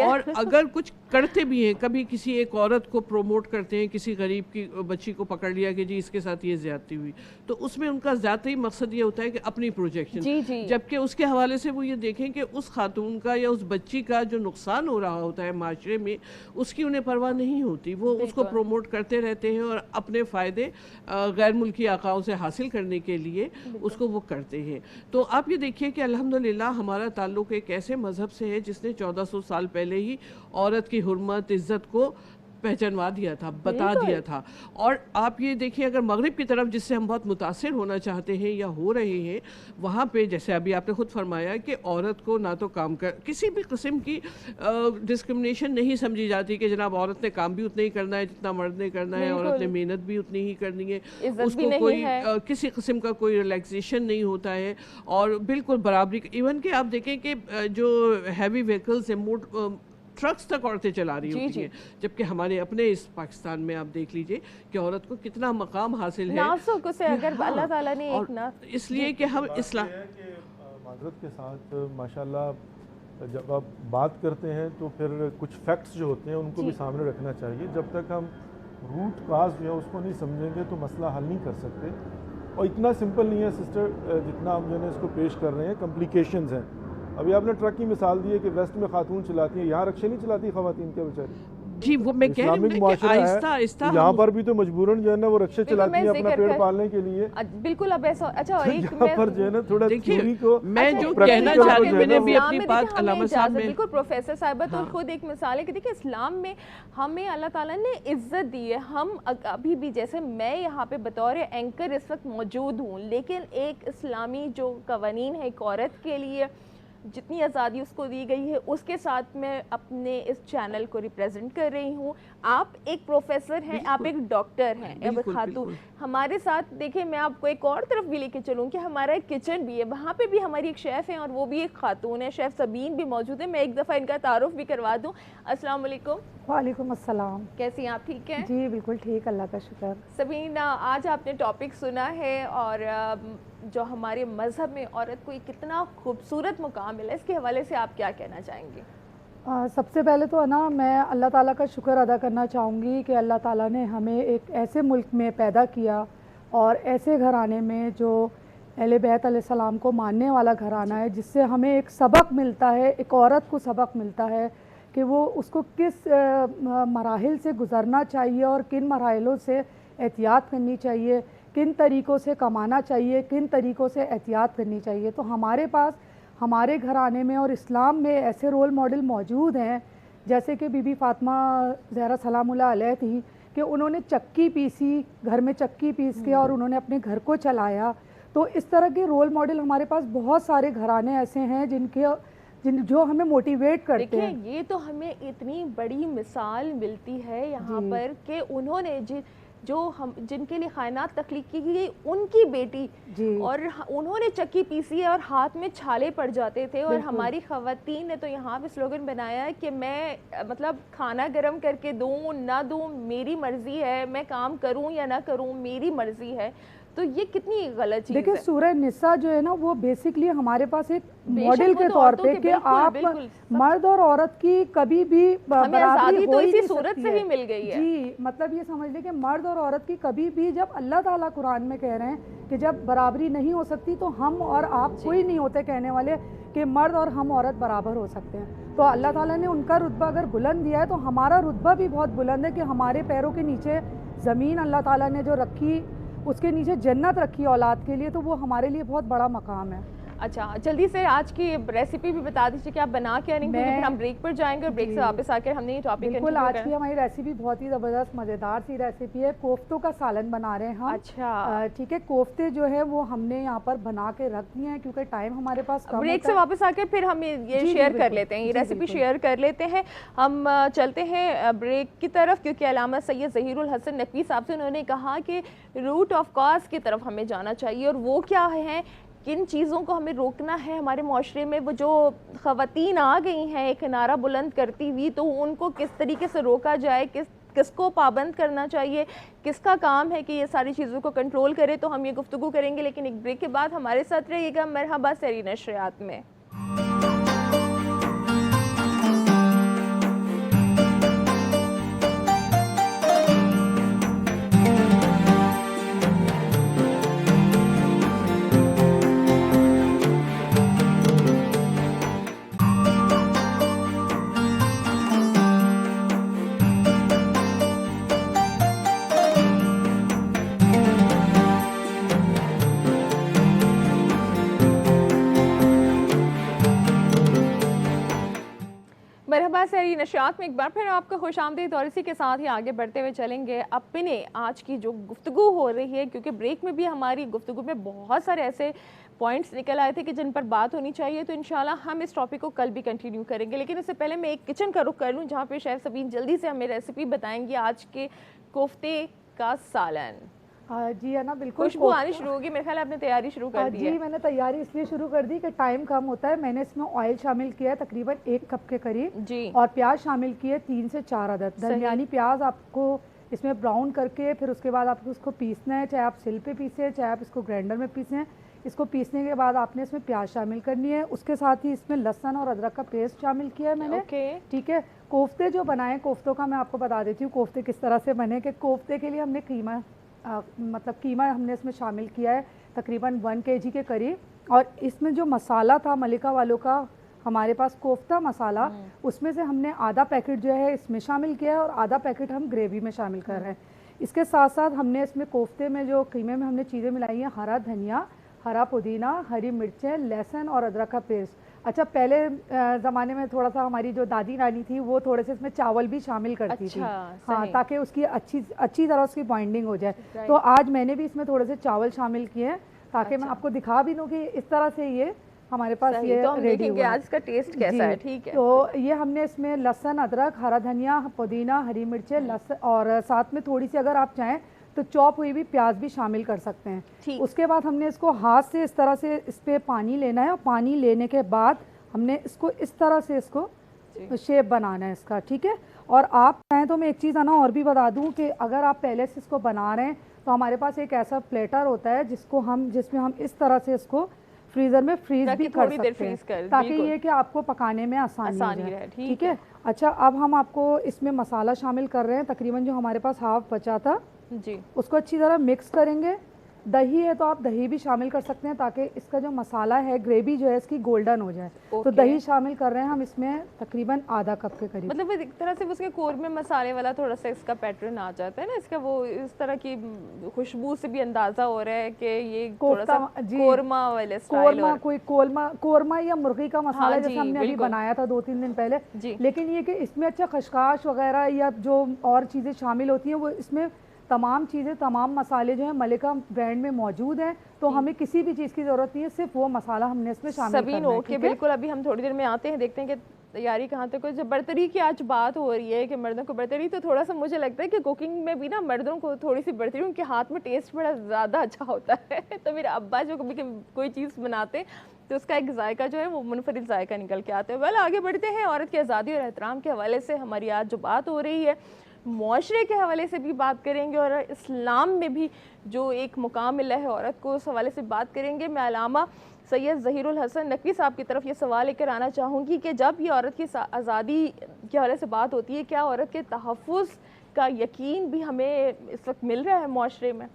और अगर कुछ करते भी हैं, कभी किसी एक औरत को प्रोमोट करते हैं, किसी गरीब की बच्ची को पकड़ लिया कि जी इसके साथ ये ज्यादती हुई, तो उसमें उनका ज़ाती मकसद ये होता है कि अपनी प्रोजेक्शन, जबकि उसके हवाले से वो ये देखें कि उस खातून का या उस बच्ची का जो नुकसान हो रहा होता है माशरे में, उसकी उन्हें परवाह नहीं होती। वो उसको प्रोमोट करते रहते हैं और अपने फ़ायदे गैर मुल्की आकाओं से हासिल करने के लिए उसको वो करते हैं। तो आप ये देखिए कि अल्हम्दुलिल्लाह हमारा ताल्लुक़ एक ऐसे मज़हब से है जिसने 1400 साल पहले ही औरत की हुर्मत, इज़्ज़त को पहचानवा दिया था, बता दिया था। और आप ये देखिए अगर मगरिब की तरफ, जिससे हम बहुत मुतासिर होना चाहते हैं या हो रहे हैं, वहाँ पे जैसे अभी आपने खुद फरमाया कि औरत को ना तो काम कर, किसी भी किस्म की डिस्क्रिमिनेशन नहीं समझी जाती कि जनाब औरत ने काम भी उतना ही करना है जितना मर्द ने करना है, औरत ने मेहनत भी उतनी ही करनी है, उसको कोई किसी किस्म का कोई रिलैक्सेशन नहीं होता है, और बिल्कुल बराबरी। इवन कि आप देखें कि जो हैवी व्हीकल्स हैं, ट्रक्स तक औरतें चला रही होती हैं, जबकि हमारे अपने इस पाकिस्तान में आप देख लीजिए कि औरत को कितना मकाम हासिल है, अगर अल्लाह ताला ने एक ना, इसलिए कि हम इस्लाम माजरत के साथ माशाल्लाह जब आप बात करते हैं तो फिर कुछ फैक्ट्स जो होते हैं उनको भी सामने रखना चाहिए। जब तक हम रूट काज जो है उसको नहीं समझेंगे तो मसला हल नहीं कर सकते, और इतना सिंपल नहीं है सिस्टर जितना हम जो है इसको पेश कर रहे हैं, कम्प्लिकेशंस हैं। अभी आपने ट्रक की मिसाल दी है कि वेस्ट में खातून चलाती हैं, यहाँ रक्शे नहीं चलाती खवातीन के बेचारी। जी, वो मैं कह रही हूँ कि आहिस्ता आहिस्ता यहाँ पर भी तो मजबूरन जो है ना वो रक्शे चलाती है अपना पेड़ पालने के लिए। बिल्कुल। अब ऐसा अच्छा, और एक यहाँ पर जो है ना थोड़ा थ्योरी को मैं जो कहना चाह रही हूँ, मैंने भी अपनी बात अल्लामा साहब में, बिल्कुल प्रोफेसर साहिबा तो खुद एक मिसाल है कि देखिए इस्लाम में हमें अल्लाह ताला ने इज्जत दी है। हम अभी भी, जैसे मैं यहाँ पे बतौर एंकर इस वक्त मौजूद हूँ, लेकिन एक इस्लामी जो कवानीन है एक औरत के लिए जितनी आज़ादी उसको दी गई है, उसके साथ मैं अपने इस चैनल को रिप्रेजेंट कर रही हूँ। आप एक प्रोफेसर हैं, आप एक डॉक्टर हैं, अब खातून हमारे साथ। देखिए मैं आपको एक और तरफ भी लेके चलूँ कि हमारा एक किचन भी है, वहाँ पे भी हमारी एक शेफ़ है और वो भी एक खातून है, शेफ़ सबीन भी मौजूद है। मैं एक दफ़ा इनका तारुफ भी करवा दूँ। अस्सलाम वालेकुम। वालेकुम अस्सलाम। कैसी हैं आप? ठीक हैं जी बिल्कुल ठीक, अल्लाह का शुक्र। सबीन, आज आपने टॉपिक सुना है और जो हमारे मज़हब में औरत को कितना खूबसूरत मुकाम मिला, इसके हवाले से आप क्या कहना चाहेंगे? सबसे पहले तो है ना, मैं अल्लाह ताला का शुक्र अदा करना चाहूँगी कि अल्लाह ताला ने हमें एक ऐसे मुल्क में पैदा किया और ऐसे घराने में जो अहले बैत अलैहिस्सलाम को मानने वाला घराना है, जिससे हमें एक सबक मिलता है, एक औरत को सबक मिलता है कि वो उसको किस मराहिल से गुज़रना चाहिए और किन मराहिलों से एहतियात करनी चाहिए, किन तरीक़ों से कमाना चाहिए, किन तरीक़ों से एहतियात करनी चाहिए। तो हमारे पास हमारे घराने में और इस्लाम में ऐसे रोल मॉडल मौजूद हैं, जैसे कि बीबी फ़ातिमा ज़हरा सलामुल्लाह अलैहा थी कि उन्होंने चक्की पीसी, घर में चक्की पीस के और उन्होंने अपने घर को चलाया। तो इस तरह के रोल मॉडल हमारे पास बहुत सारे घराने ऐसे हैं जो हमें मोटिवेट करते हैं। ये तो हमें इतनी बड़ी मिसाल मिलती है यहाँ पर कि उन्होंने जो हम जिनके लिए खायनात तख्लीक की गई, उनकी बेटी, और उन्होंने चक्की पीसी है और हाथ में छाले पड़ जाते थे। और हमारी ख़वातीन ने तो यहाँ पे स्लोगन बनाया है कि मैं मतलब खाना गर्म करके दूँ ना दूँ मेरी मर्ज़ी है, मैं काम करूँ या ना करूँ मेरी मर्ज़ी है। तो ये कितनी गलत चीज़ है। देखिए सूरह निसा जो है ना, वो बेसिकली हमारे पास एक मॉडल के तौर पे कि आप मर्द और औरत की कभी भी बराबरी तो इसी सूरत से ही मिल गई है। जी, मतलब ये समझ लें कि मर्द और औरत की कभी भी, जब अल्लाह ताला कुरान में कह रहे हैं कि जब बराबरी नहीं हो सकती तो हम और आप कोई नहीं होते कहने वाले कि मर्द और हम औरत बराबर हो सकते हैं। तो अल्लाह ताला ने उनका रुतबा अगर बुलंद दिया है तो हमारा रुतबा भी बहुत बुलंद है कि हमारे पैरों के नीचे ज़मीन अल्लाह ताला ने जो रखी, उसके नीचे जन्नत रखी औलाद के लिए, तो वो हमारे लिए बहुत बड़ा मकाम है। अच्छा, जल्दी से आज की रेसिपी भी बता दीजिए कि आप बना क्या रही हैं, क्योंकि फिर हम ब्रेक पर जाएंगे और ब्रेक से वापस आकर हमने ये टॉपिक बिल्कुल। आज की हमारी रेसिपी बहुत ही ज़बरदस्त मज़ेदार सी रेसिपी है, कोफ्तों का सालन बना रहे हैं हम। अच्छा, ठीक है। कोफ्ते जो है वो हमने यहाँ पर बना के रख दिए हैं क्योंकि टाइम हमारे पास कम ब्रेक से वापस आके फिर हम ये शेयर कर लेते हैं, ये रेसिपी शेयर कर लेते हैं। हम चलते हैं ब्रेक की तरफ, क्योंकि अल्लामा सैयद ज़हीरुल हसन नकवी साहब से उन्होंने कहा कि रूट ऑफ कॉज की तरफ हमें जाना चाहिए, और वो क्या है, किन चीज़ों को हमें रोकना है हमारे माशरे में। वो जो ख़वातीन आ गई हैं एक नारा बुलंद करती हुई, तो उनको किस तरीके से रोका जाए, किसको पाबंद करना चाहिए, किसका काम है कि ये सारी चीज़ों को कंट्रोल करे, तो हम ये गुफ्तगू करेंगे। लेकिन एक ब्रेक के बाद हमारे साथ रहिएगा मरहबा सहरी नशरियात में। मरहबा सहरी नशियात में एक बार फिर आपका खुशामदीद, और इसी के साथ ही आगे बढ़ते हुए चलेंगे अपने आज की जो गुफ्तगू हो रही है, क्योंकि ब्रेक में भी हमारी गुफ्तगू में बहुत सारे ऐसे पॉइंट्स निकल आए थे कि जिन पर बात होनी चाहिए, तो इंशाल्लाह हम इस टॉपिक को कल भी कंटिन्यू करेंगे। लेकिन इससे पहले मैं एक किचन का रुख कर लूँ, जहाँ पे शेफ सबीन जल्दी से हमें रेसिपी बताएंगी आज के कोफ्ते का सालन। जी है ना, बिल्कुल। खुशबू आनी शुरू होगी, मेरे ख्याल आपने तैयारी शुरू कर दी है। जी, मैंने तैयारी इसलिए शुरू कर दी कि टाइम कम होता है। मैंने इसमें ऑयल शामिल किया है तकरीबन 1 कप के करीब जी, और प्याज शामिल किए 3 से 4 अदद। दरमियानी प्याज आपको इसमें ब्राउन करके फिर उसके बाद आपको उसको पीसना है, चाहे आप सिल पे पीसें चाहे आप इसको ग्राइंडर में पीसें। इसको पीसने के बाद आपने इसमें प्याज शामिल करनी है, उसके साथ ही इसमें लहसुन और अदरक का पेस्ट शामिल किया है मैंने। ठीक है। कोफ्ते जो बनाए, कोफ्तों का मैं आपको बता देती हूँ कोफ्ते किस तरह से बने। कि कोफ्ते के लिए हमने कीमा मतलब कीमा हमने इसमें शामिल किया है तकरीबन 1 kg के करीब, और इसमें जो मसाला था मलिका वालों का हमारे पास कोफ्ता मसाला, उसमें से हमने आधा पैकेट जो है इसमें शामिल किया है और आधा पैकेट हम ग्रेवी में शामिल कर रहे हैं। इसके साथ साथ हमने इसमें कोफ्ते में जो कीमे में हमने चीज़ें मिलाई हैं, हरा धनिया, हरा पुदीना, हरी मिर्चें, लहसुन और अदरक का पेस्ट। अच्छा, पहले ज़माने में थोड़ा सा हमारी जो दादी नानी थी वो थोड़े से इसमें चावल भी शामिल करती थी, हाँ, ताकि उसकी अच्छी तरह उसकी बाइंडिंग हो जाए। तो आज मैंने भी इसमें थोड़े से चावल शामिल किए हैं ताकि मैं आपको दिखा भी दूँ कि इस तरह से ये हमारे पास ये तो हम रेडी हुआ है। आज इसका टेस्ट कैसा है। ठीक है। तो ये हमने इसमें लहसुन, अदरक, हरा धनिया, पुदीना, हरी मिर्चें, लहसुन और साथ में थोड़ी सी अगर आप चाहें तो चॉप हुई भी प्याज भी शामिल कर सकते हैं। उसके बाद हमने इसको हाथ से इस तरह से इस पे पानी लेना है, और पानी लेने के बाद हमने इसको इस तरह से इसको शेप बनाना है इसका। ठीक है। और आप चाहें तो मैं एक चीज़ ना और भी बता दूं कि अगर आप पहले से इसको बना रहे हैं तो हमारे पास एक ऐसा प्लेटर होता है जिसमें हम इस तरह से इसको फ्रीज़र में फ्रीज भी कर सकते हैं, ताकि ये कि आपको पकाने में आसानी रहे। ठीक है। अच्छा, अब हम आपको इसमें मसाला शामिल कर रहे हैं। तकरीबन जो हमारे पास हाफ बचा था जी, उसको अच्छी तरह मिक्स करेंगे। दही है तो आप दही भी शामिल कर सकते हैं ताकि इसका जो मसाला है, ग्रेवी जो है इसकी गोल्डन हो जाए। तो दही शामिल कर रहे हैं हम इसमें तकरीबन आधा कप के करीब। मतलब एक तरह से उसके कोर में मसाले वाला थोड़ा सा इसका पैटर्न आ जाता है ना, इसका वो इस तरह की खुशबू से भी अंदाजा हो रहा है कि ये थोड़ा सा कोरमा वाले स्टाइल, कोई कोरमा या मुर्गी का मसाला जैसे हमने अभी बनाया था 2-3 दिन पहले। लेकिन ये कि इसमें अच्छा खशखाश वगैरह या जो और चीज़ें शामिल होती हैं वो इसमें तमाम चीज़ें, तमाम मसाले जो हैं मलिका ब्रांड में मौजूद हैं, तो हमें किसी भी चीज़ की ज़रूरत नहीं है, सिर्फ वो मसाला हमने इसमें शामिल करना है। ओके, बिल्कुल। अभी हम थोड़ी देर में आते हैं, देखते हैं कि तैयारी कहाँ तक। जब बर्तरी की आज बात हो रही है कि मर्दों को बर्तरी, तो थोड़ा सा मुझे लगता है कि कुकिंग में भी ना मर्दों को थोड़ी सी बर्तरी, उनके हाथ में टेस्ट बड़ा ज़्यादा अच्छा होता है। तो मेरे अब्बा जो कभी कोई चीज़ बनाते तो उसका एक जायका जो है वो मुनफरिद जायका निकल के आता है। वेल, आगे बढ़ते हैं। औरत की आज़ादी और एहतराम के हवाले से हमारी आज जो बात हो रही है, मुआशरे के हवाले से भी बात करेंगे और इस्लाम में भी जो एक मुकाम मिला है औरत को, उस हवाले से बात करेंगे। मैं अल्लामा सैयद ज़हीरुल हसन नकवी साहब की तरफ ये सवाल लेकर आना चाहूँगी कि जब ये औरत की आज़ादी के हवाले से बात होती है, क्या औरत के तहफ़्फ़ुज़ का यकीन भी हमें इस वक्त मिल रहा है मुआशरे में?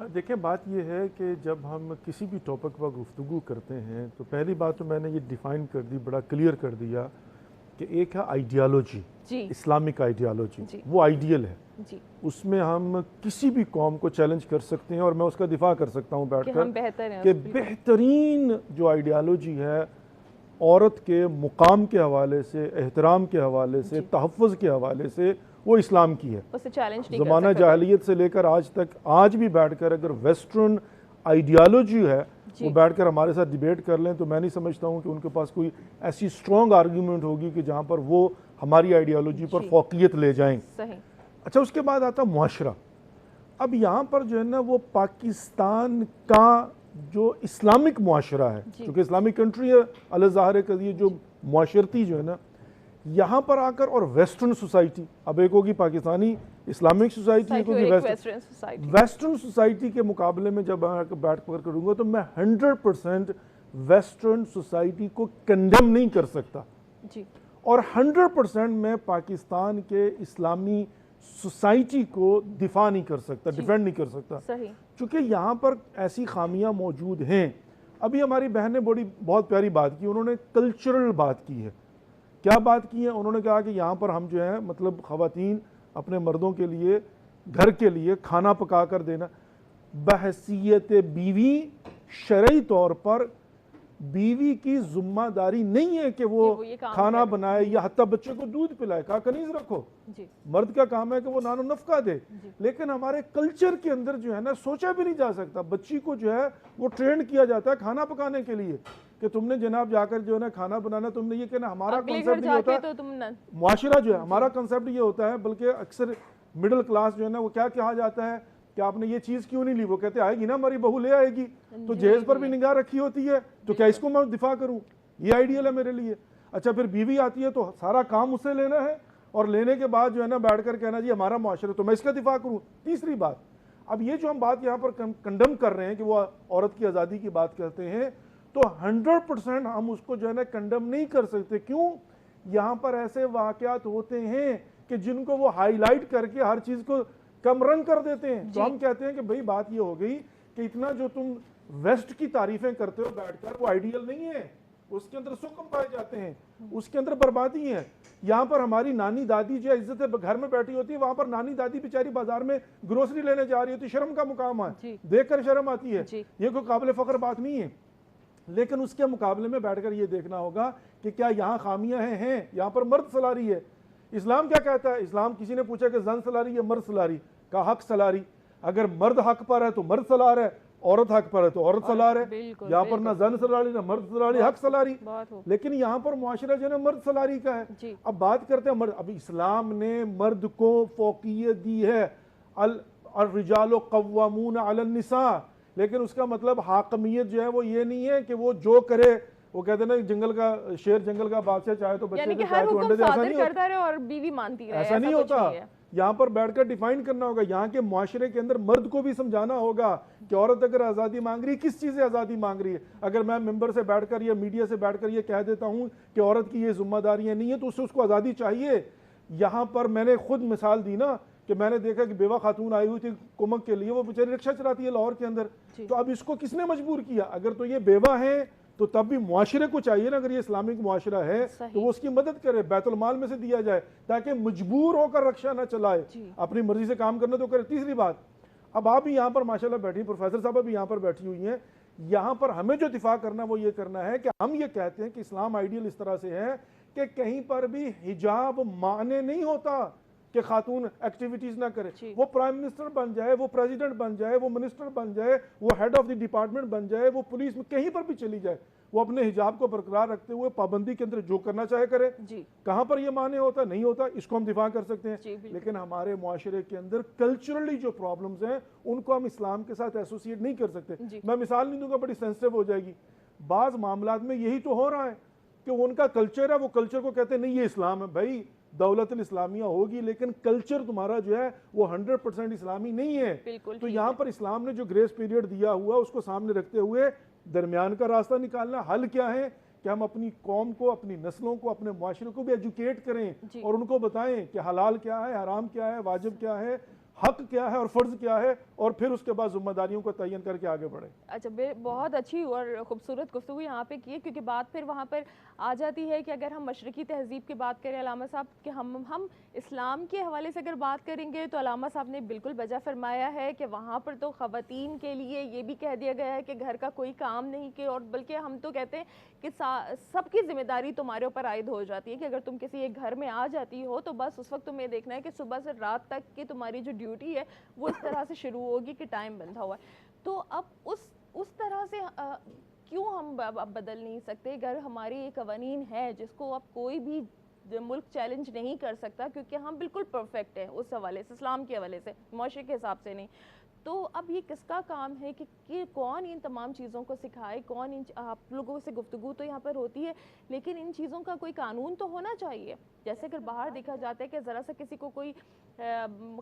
देखिए, बात यह है कि जब हम किसी भी टॉपिक पर गुफ्तगू करते हैं तो पहली बात तो मैंने ये डिफ़ाइन कर दी, बड़ा क्लियर कर दिया कि एक है आइडियालॉजी, जी इस्लामिक आइडियालॉजी, जी। वो आइडियल है, जी उसमें हम किसी भी कौम को चैलेंज कर सकते हैं और मैं उसका दिफा कर सकता हूँ कि हम बैठकर बेहतर हैं कि बिल्कुल। बेहतरीन जो आइडियालॉजी है औरत के मुकाम के हवाले से, एहतराम के हवाले से, जी। तहफ़्फ़ुज़ के हवाले से, वो इस्लाम की है। उसे चैलेंज नहीं कर ज़माना सकते। जाहिलियत से लेकर आज तक, आज भी बैठकर अगर वेस्टर्न आइडियालॉजी है जी। वो बैठकर हमारे साथ डिबेट कर लें तो मैं नहीं समझता हूँ कि उनके पास कोई ऐसी स्ट्रॉन्ग आर्ग्यूमेंट होगी कि जहाँ पर वो हमारी आइडियालॉजी पर जी। फौकियत ले जाएं। सही। अच्छा, उसके बाद आता मुआशरा। अब यहाँ पर जो है ना वो पाकिस्तान का जो इस्लामिक मुआशरा है, जी। क्योंकि इस्लामिक कंट्री है, अल ज़ाहिर है ये जो मुआशरती जो है ना यहाँ पर आकर, और वेस्टर्न सोसाइटी, अब एक होगी पाकिस्तानी इस्लामिक सोसाइटी, एक होगी वेस्टर्न सोसाइटी। वेस्टर्न सोसाइटी के मुकाबले में जब बैठ कर करूँगा तो मैं 100% वेस्टर्न सोसाइटी को कंडेम नहीं कर सकता जी और 100% मैं पाकिस्तान के इस्लामी सोसाइटी को दिफा नहीं कर सकता, डिफेंड नहीं कर सकता, सही। क्योंकि यहाँ पर ऐसी खामियां मौजूद हैं। अभी हमारी बहन ने बहुत प्यारी बात की, उन्होंने कल्चरल बात की है। क्या बात की है? उन्होंने कहा कि यहाँ पर हम जो है मतलब ख़वातीन अपने मर्दों के लिए, घर के लिए खाना पका कर देना, बहसीयत बीवी शरई तौर पर बीवी की जिम्मेदारी नहीं है कि वो ये काम खाना करे। बनाए या हत्ता बच्चे को दूध पिलाए, कहा कनीज रखो, जी मर्द का काम है कि वो नानो नफका दे। जी। लेकिन हमारे कल्चर के अंदर जो है ना सोचा भी नहीं जा सकता, बच्ची को जो है वो ट्रेन किया जाता है खाना पकाने के लिए कि तुमने जनाब जाकर जो है ना खाना बनाना, तुमने ये कहना, हमारा अगले घर कॉन्सेप्ट ये होता जाके है, तो तुम न... मुआशरा जो है हमारा कंसेप्ट ये होता है, बल्कि अक्सर मिडिल क्लास जो है ना वो क्या कहा जाता है कि आपने ये चीज़ क्यों नहीं ली, वो कहते आएगी ना हमारी बहू ले आएगी, तो जहेज पर भी निगाह रखी होती है, तो क्या इसको मैं दिफा करूं? ये आइडियल है मेरे लिए। अच्छा, फिर बीवी आती है तो सारा काम उसे लेना है और लेने के बाद जो है ना बैठ कर कहना जी हमारा मुआशरा, तो मैं इसका दिफा करूं। तीसरी बात, अब ये जो हम बात यहाँ पर कंडम कर रहे हैं कि वो औरत की आज़ादी की बात करते हैं, तो 100% हम उसको जो है ना कंडम नहीं कर सकते। क्यों? यहाँ पर ऐसे वाक़यात होते हैं कि जिनको वो हाईलाइट करके हर चीज़ को कम रंग कर देते हैं। तो हम कहते हैं कि भाई बात ये हो गई कि इतना जो तुम वेस्ट की तारीफें करते हो बैठकर, वो आइडियल नहीं है, उसके अंदर सुकम पाए जाते हैं, उसके अंदर बर्बादी है। यहाँ पर हमारी नानी दादी जो इज्जत से घर में बैठी होती है, वहां पर नानी दादी बेचारी बाजार में ग्रोसरी लेने जा रही होती है, शर्म का मुकाम है, देखकर शर्म आती है, ये कोई काबिल फख्र बात नहीं है। लेकिन उसके मुकाबले में बैठकर ये देखना होगा कि क्या यहाँ खामियां हैं? यहाँ पर मर्द सलारी है। इस्लाम क्या कहता है? इस्लाम, किसी ने पूछा कि जन सलारी या मर्द सलारी, का हक सलारी। अगर मर्द हक पर है तो मर्द सलार है, औरत हक पर है तो औरत सलार है। यहाँ पर ना जन सलारी ना मर्द सलारी, हक सलारी। लेकिन यहाँ पर मुआशरा जो है मर्द सलारी का है। अब बात करते हैं मर्द। अब इस्लाम ने मर्द को फौकियत दी है, अल रिजालो कव्वामून अलन निसा, लेकिन उसका मतलब हाकमियत जो है वो ये नहीं है कि वो जो करे, वो कहते हैं ना जंगल का शेर जंगल का बादशाह, चाहे तो बच्चे दे, चाहे तो अंडे दे, ऐसा नहीं करता रहे और बीवी मानती रहे, ऐसा नहीं होता। यहाँ पर बैठकर डिफाइन करना होगा, यहाँ के मुआशरे के अंदर मर्द को भी समझाना होगा कि औरत अगर आज़ादी मांग रही है, किस चीज़ से आज़ादी मांग रही है। अगर मैं मेंबर से बैठकर या मीडिया से बैठकर ये कह देता हूँ कि औरत की ये जिम्मेदारियाँ नहीं है, तो उससे उसको आज़ादी चाहिए। यहाँ पर मैंने खुद मिसाल दी ना कि मैंने देखा कि बेवा खातून आई हुई थी कुमक के लिए, वो बेचारी रिक्शा चलाती है लाहौर के अंदर, तो अब इसको किसने मजबूर किया? अगर तो ये बेवा है तो तब भी मुआशरे को चाहिए ना, अगर ये इस्लामिक मुआशरा है तो वो उसकी मदद करे, बैतुल माल में से दिया जाए, ताकि मजबूर होकर रक्षा ना चलाए, अपनी मर्जी से काम करना तो करे। तीसरी बात, अब आप भी यहाँ पर माशाल्लाह बैठी, प्रोफेसर साहब भी यहाँ पर बैठी हुई हैं, यहाँ पर हमें जो दिफा करना वो ये करना है कि हम ये कहते हैं कि इस्लाम आइडियल इस तरह से है कि कहीं पर भी हिजाब माने नहीं होता कि खातून एक्टिविटीज ना करे। वो प्राइम मिनिस्टर बन जाए, वो प्रेसिडेंट बन जाए, वो मिनिस्टर बन जाए, वो हेड ऑफ द डिपार्टमेंट बन जाए, वो पुलिस में कहीं पर भी चली जाए, वो अपने हिजाब को बरकरार रखते हुए पाबंदी के अंदर जो करना चाहे करे। कहाँ पर ये माने होता नहीं होता, इसको हम दिफा कर सकते हैं। लेकिन हमारे मुआशरे के अंदर कल्चरली जो प्रॉब्लम्स हैं उनको हम इस्लाम के साथ एसोसिएट नहीं कर सकते। मैं मिसाल नहीं दूंगा, बड़ी सेंसिटिव हो जाएगी। बाज़ मामलात में यही तो हो रहा है कि उनका कल्चर है, वो कल्चर को कहते हैं नहीं ये इस्लाम है। भाई दौलत इस्लामिया होगी लेकिन कल्चर तुम्हारा जो है वो 100% इस्लामी नहीं है। तो यहाँ पर इस्लाम ने जो ग्रेस पीरियड दिया हुआ उसको सामने रखते हुए दरमियान का रास्ता निकालना। हल क्या है कि हम अपनी कौम को, अपनी नस्लों को, अपने मुआशरे को भी एजुकेट करें और उनको बताएं कि हलाल क्या है, हराम क्या है, वाजिब क्या है, हक क्या है और फ़र्ज़ क्या है, और फिर उसके बाद ज़िम्मेदारियों को तयन करके आगे बढ़े। अच्छा, बहुत अच्छी और ख़ूबसूरत गुफ्तगू यहाँ पे की है, क्योंकि बात फिर वहाँ पर आ जाती है कि अगर हम मशरक़ी तहज़ीब की बात करें अलामा साहब, कि हम इस्लाम के हवाले से अगर बात करेंगे तो अलामा साहब ने बिल्कुल वजह फरमाया है कि वहाँ पर तो ख़वातीन के लिए ये भी कह दिया गया है कि घर का कोई काम नहीं कि, और बल्कि हम तो कहते हैं कि सबकी ज़िम्मेदारी तुम्हारे ऊपर आयद हो जाती है कि अगर तुम किसी एक घर में आ जाती हो तो बस उस वक्त तुम्हें देखना है कि सुबह से रात तक की तुम्हारी जो ड्यूटी है वो इस तरह से शुरू होगी कि टाइम बंधा हुआ है। तो अब उस तरह से क्यों हम अब बदल नहीं सकते? अगर हमारी एक कवानीन है जिसको अब कोई भी मुल्क चैलेंज नहीं कर सकता, क्योंकि हम बिल्कुल परफेक्ट हैं उस हवाले से, इस्लाम के हवाले से, मुआशरे के हिसाब से नहीं, तो अब ये किसका काम है कि कौन इन तमाम चीज़ों को सिखाए, कौन इन आप लोगों से गुफ्तगू तो यहाँ पर होती है, लेकिन इन चीज़ों का कोई कानून तो होना चाहिए। जैसे अगर बाहर देखा जाता है कि ज़रा सा किसी को कोई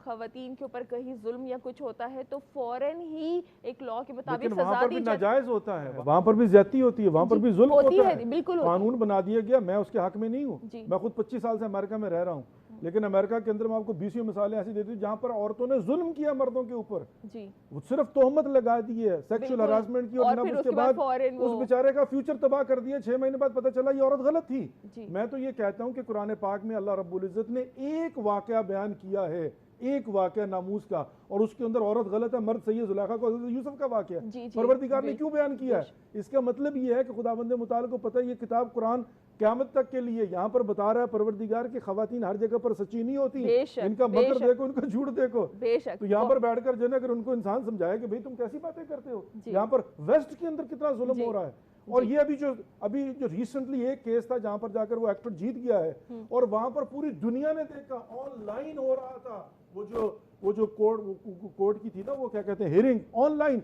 ख़वातीन के ऊपर कहीं जुल्म या कुछ होता है तो फ़ौरन ही एक लॉ के मुताबिक वहाँ सज़ा पर भी दी जाती नाजायज़ होता है, वहाँ पर भी ज़्यादती होती है, वहाँ पर भी जुल्म होती होता है, है, बिल्कुल होती है। कानून बना दिया गया। मैं उसके हक में नहीं हूँ, जी। मैं खुद 25 साल से अमेरिका में रह रहा हूँ, लेकिन अमेरिका के अंदर मैं आपको 20 मिसालें ऐसी देती हूँ जहाँ पर औरतों ने जुल्म किया मर्दों के ऊपर, जी, वो सिर्फ तोहमत लगा दी है सेक्सुअल बिल्कुल। हरासमेंट की, और और फिर उसके उसके बाद बाद फौरन उस वो- बेचारे का फ्यूचर तबाह कर दिया। 6 महीने बाद पता चला ये औरत गलत जी। थी। मैं तो ये कहता हूँ कि कुरान पाक में अल्लाह रब्बुल इज्जत ने एक वाकया बयान किया है, एक वाकया नामूस का, और उसके अंदर औरत गलत है, मर्द सही है, जुलेखा को हज़रत यूसुफ का वाकया जी, जी, परवरदिगार ने क्यों बयान किया है? इसका मतलब ये है कि खुदाबंद मुताल को पता है ये किताब कुरान क़यामत तक के लिए यहाँ पर बता रहा है परवरदिगार की ख़वातीन हर जगह पर सच्ची नहीं होती, बेशक, इनका मकर देखो, इनका झूठ देखो। बेशक। तो यहाँ पर बैठकर जो है अगर उनको इंसान समझाए कि भाई तुम कैसी बातें करते हो, यहाँ पर वेस्ट के अंदर कितना जुल्म हो रहा है। और ये अभी जो रिसेंटली एक केस था जहां पर जाकर वो एक्टर जीत गया है, और वहां पर पूरी दुनिया ने देखा, ऑनलाइन हो रहा था वो जो कोर्ट की थी ना, वो क्या कहते हैं, हियरिंग, ऑनलाइन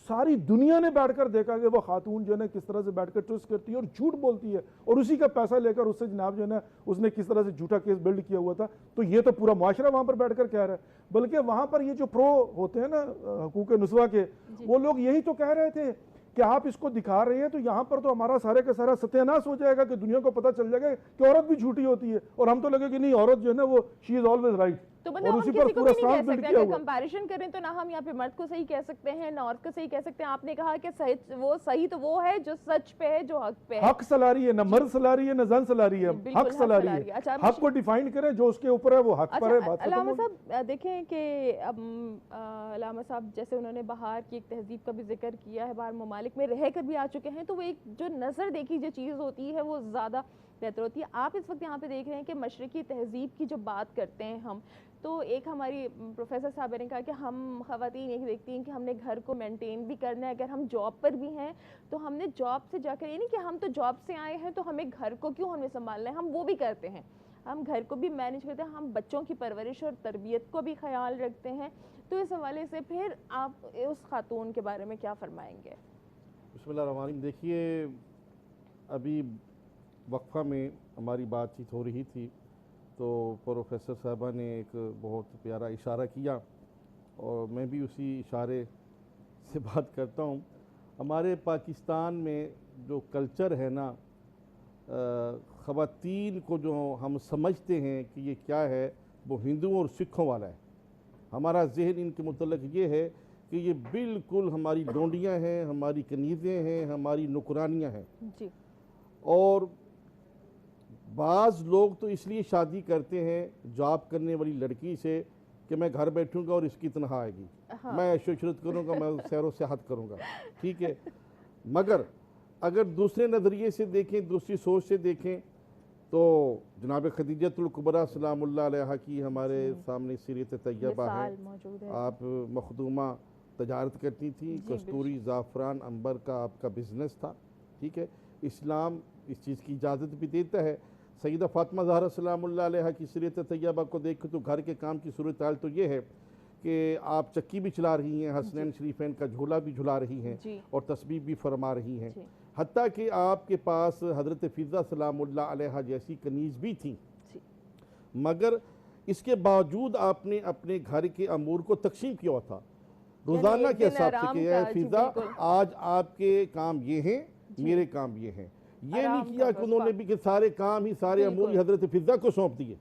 सारी दुनिया ने बैठकर देखा कि वो खातून जो है ना किस तरह से बैठकर ट्विस्ट करती है और झूठ बोलती है, और उसी का पैसा लेकर उससे जनाब जो है ना उसने किस तरह से झूठा केस बिल्ड किया हुआ था। तो ये तो पूरा मुआशरा वहां पर बैठकर कह रहा है, बल्कि वहां पर ये जो प्रो होते हैं ना हकूक नुस्वा के, वो लोग यही तो कह रहे थे कि आप इसको दिखा रहे हैं तो यहाँ पर तो हमारा सारे का सारा सत्यानाश हो जाएगा, कि दुनिया को पता चल जाएगा कि औरत भी झूठी होती है, और हम तो लगे कि नहीं, औरत जो है ना वो शी इज ऑलवेज राइट। तो मतलब हम किसी को भी नहीं कह सकते, अगर कंपैरिजन करें तो ना हम यहाँ पे मर्द को सही कह सकते हैं ना औरत को सही कह सकते हैं। आपने कहा कि सही तो वो है जो सच पे है, जो हक पे है। हक सला रही है, ना मर्द सला रही है ना जन सला रही है, हक सला रही है। अच्छा, हक को डिफाइन करें, जो उसके ऊपर है वो हक पर है। बात अलामा साहब देखें कि अलामा साहब जैसे उन्होंने बाहर की एक तहजीब का भी जिक्र किया है, बाहर ममालिक में रह कर भी आ चुके हैं, तो वो एक जो नज़र देखी जो चीज़ होती है वो ज़्यादा बेहतर होती है। आप इस वक्त यहाँ पे देख रहे हैं कि मशरक़ी तहजीब की जो बात करते हैं हम, तो एक हमारी प्रोफेसर साहब ने कहा कि हम ख़वातीन एक देखती हैं कि हमने घर को मेंटेन भी करना है, अगर हम जॉब पर भी हैं तो हमने जॉब से जाकर, ये नहीं कि हम तो जॉब से आए हैं तो हमें घर को क्यों हमें संभालना है, हम वो भी करते हैं, हम घर को भी मैनेज करते हैं, हम बच्चों की परवरिश और तरबियत को भी ख्याल रखते हैं। तो इस हवाले से फिर आप उस खातून के बारे में क्या फरमाएंगे? बिस्मिल्लाहिर्रहमानिर्रहीम। देखिए, अभी वक्फा में हमारी बातचीत हो रही थी तो प्रोफेसर साहबा ने एक बहुत प्यारा इशारा किया, और मैं भी उसी इशारे से बात करता हूँ। हमारे पाकिस्तान में जो कल्चर है ना, ख़वातीन को जो हम समझते हैं कि ये क्या है, वो हिंदुओं और सिखों वाला है। हमारा जहन इनके मुतल्लिक़ ये है कि ये बिल्कुल हमारी डोंडियाँ हैं, हमारी कनीज़ें हैं, हमारी नुकरानियाँ हैं जी। और बाज़ लोग तो इसलिए शादी करते हैं जॉब करने वाली लड़की से कि मैं घर बैठूंगा और इसकी तनख्वाह आएगी, मैं ऐशो-इशरत करूंगा, मैं सैरो सियाहत करूंगा, ठीक है। मगर अगर दूसरे नज़रिए से देखें, दूसरी सोच से देखें, तो जनाब खदीजतुल कुबरा सलामुल्लाह अलैहा की हमारे सामने सीरत तैयबा है। आप मखदूमा तजारत करती थी, कस्तूरी ज़ाफ़रान अंबर का आपका बिज़नेस था, ठीक है। इस्लाम इस चीज़ की इजाज़त भी देता है। सैयदा फ़ातिमा ज़हरा सलामुल्लाह अलैहा की सीरत तैयबा को देख तो घर के काम की सूरत हाल तो ये है कि आप चक्की भी चला रही हैं, हसनैन शरीफैन का झोला भी झुला रही हैं और तस्बीह भी फरमा रही हैं, हत्ता कि आपके पास हज़रत फ़िज़ा सलामुल्लाह अलैहा जैसी कनीज़ भी थी, मगर इसके बावजूद आपने अपने घर के अमूर को तकसीम किया था रोज़ाना के हिसाब से कि फ़िज़ा आज आपके काम ये हैं, मेरे काम ये हैं। ये नहीं किया कि उन्होंने भी कि सारे काम ही सारे अमूर हज़रत फ़िज़ा को सौंप दिए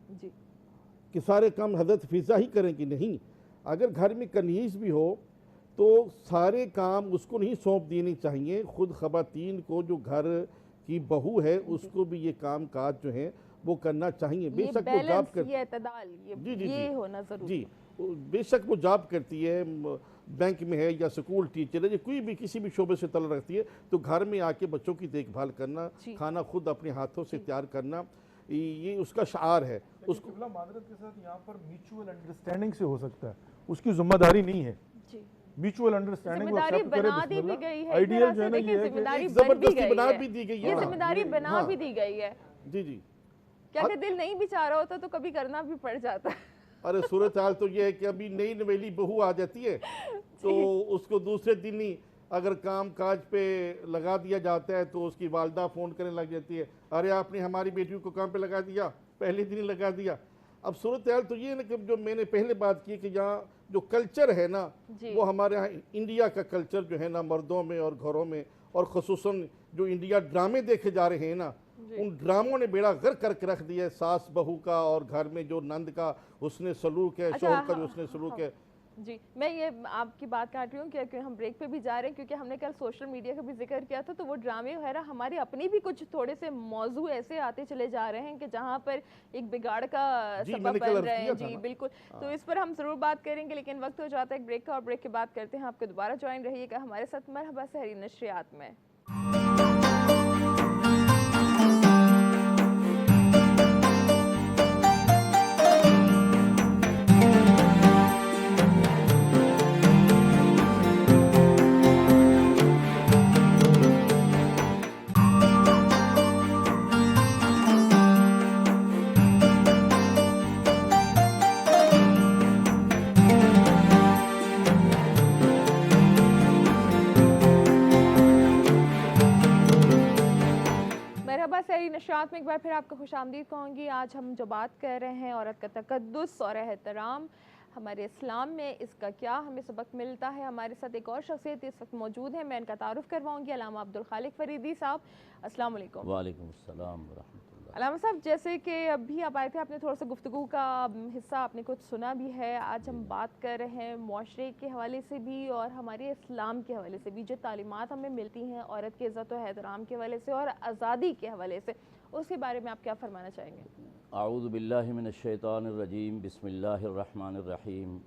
कि सारे काम हज़रत फ़िज़ा ही करेंगी, नहीं। अगर घर में कनीज भी हो तो सारे काम उसको नहीं सौंप देने चाहिए, खुद खवातीन को, जो घर की बहू है उसको भी ये काम काज जो है वो करना चाहिए। बेशक वो जॉब कर, ये इतदाल, ये होना जरूरी जी, बेशक वो जॉब करती है, बैंक में है या स्कूल टीचर है, या कोई भी किसी भी शोबे से तल्लुक़ रखती है, तो घर में आके बच्चों की देखभाल करना, खाना खुद अपने हाथों से तैयार करना, ये उसका शार है। उसको मादरत के साथ यहाँ पर म्यूचुअल अंडरस्टैंडिंग से हो सकता है, उसकी जिम्मेदारी नहीं है। म्यूचुअल अंडरस्टैंडिंग जिम्मेदारी बना दी भी गई है, आइडियल जो है ना, ये जिम्मेदारी जबरदस्ती बना भी दी गई है, ये जिम्मेदारी बना भी दी गई है। जी जी, क्या कि दिल नहीं बेचारा होता तो कभी करना भी पड़ जाता है। अरे सूरत हाल तो ये है कि अभी नई नवेली बहू आ जाती है तो उसको दूसरे दिन ही अगर काम काज पे लगा दिया जाता है तो उसकी वालदा फ़ोन करने लग जाती है, अरे आपने हमारी बेटियों को काम पे लगा दिया, पहले दिन ही लगा दिया। अब सूरत हाल तो ये है ना कि जो मैंने पहले बात की कि यहाँ जो कल्चर है ना, वो हमारे यहाँ इंडिया का कल्चर जो है ना, मर्दों में और घरों में, और ख़ुसूसन जो इंडिया ड्रामे देखे जा रहे हैं ना, उन ड्रामों ने बेड़ा गर्क करके रख दिया है सास बहू का, और घर में जो नंद का हुस्न सलूक है, शौहर का जो हुस्न सलूक है। जी, मैं ये आपकी बात काट रही हूँ क्योंकि हम ब्रेक पे भी जा रहे हैं, क्योंकि हमने कल सोशल मीडिया का भी जिक्र किया था, तो वो ड्रामे वगैरह हमारे अपने भी कुछ थोड़े से मौजू ऐसे आते चले जा रहे हैं कि जहाँ पर एक बिगाड़ का सबब बन रहे हैं। जी बिल्कुल, तो इस पर हम ज़रूर बात करेंगे, लेकिन वक्त हो जाता है एक ब्रेक का, और ब्रेक के बाद करते हैं आपको दोबारा ज्वाइन रहिएगा हमारे साथ मरहबा सहरी नशरियात में। नशरियात में एक बार फिर आपको खुशामदीद कहूँगी। आज हम जो बात कर रहे हैं औरत का तकद्दुस और एहतराम, हमारे इस्लाम में इसका क्या हमें सबक मिलता है। हमारे साथ एक और शख्सियत इस वक्त मौजूद है, मैं इनका तारुफ करवाऊँगी। अल्लामा अब्दुल खालिक फरीदी साहब, अस्सलाम वालेकुम। वालेकुम अस्सलाम व रहमतुल्लाह। अल्लामा साहब, जैसे कि अभी आप आए थे, आपने थोड़ा सा गुफ्तगू का हिस्सा आपने कुछ सुना भी है। आज हम बात कर रहे हैं मुआशरे के हवाले से भी और हमारे इस्लाम के हवाले से भी, जो तालीमात हमें मिलती हैं औरत के इज़्ज़त और एहतराम के हवाले से और आज़ादी के हवाले से, उसके बारे में आप क्या फरमाना चाहेंगे? आऊज़ु बिल्लाहि मिनश्शैतानिर रजीम, बिस्मिल्लाहिर रहमानिर रहीम।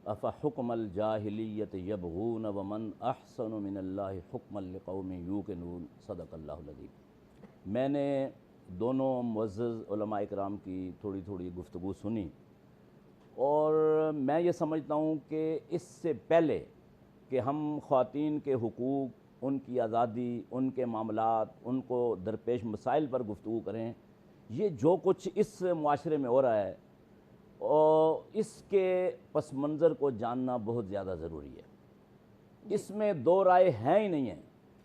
अफ़ा हुक्मल जाहिलियत यबगून व मन अहसनु मिनल्लाहि हुक्मन लिक़ौमिन यूक़िनून। सदक़ल्लाहुल अज़ीम। मैंने दोनों मुअज़्ज़ज़ उलमा इकराम की थोड़ी थोड़ी गुफ्तगू सुनी, और मैं ये समझता हूँ कि इससे पहले कि हम ख़वातीन के हुकूक़, उनकी आज़ादी, उनके मामलात, उनको दरपेश मसाइल पर गुफ्तगू करें, ये जो कुछ इस मुआशरे में हो रहा है और इसके पस मंज़र को जानना बहुत ज़्यादा ज़रूरी है। इसमें दो राय हैं ही नहीं है।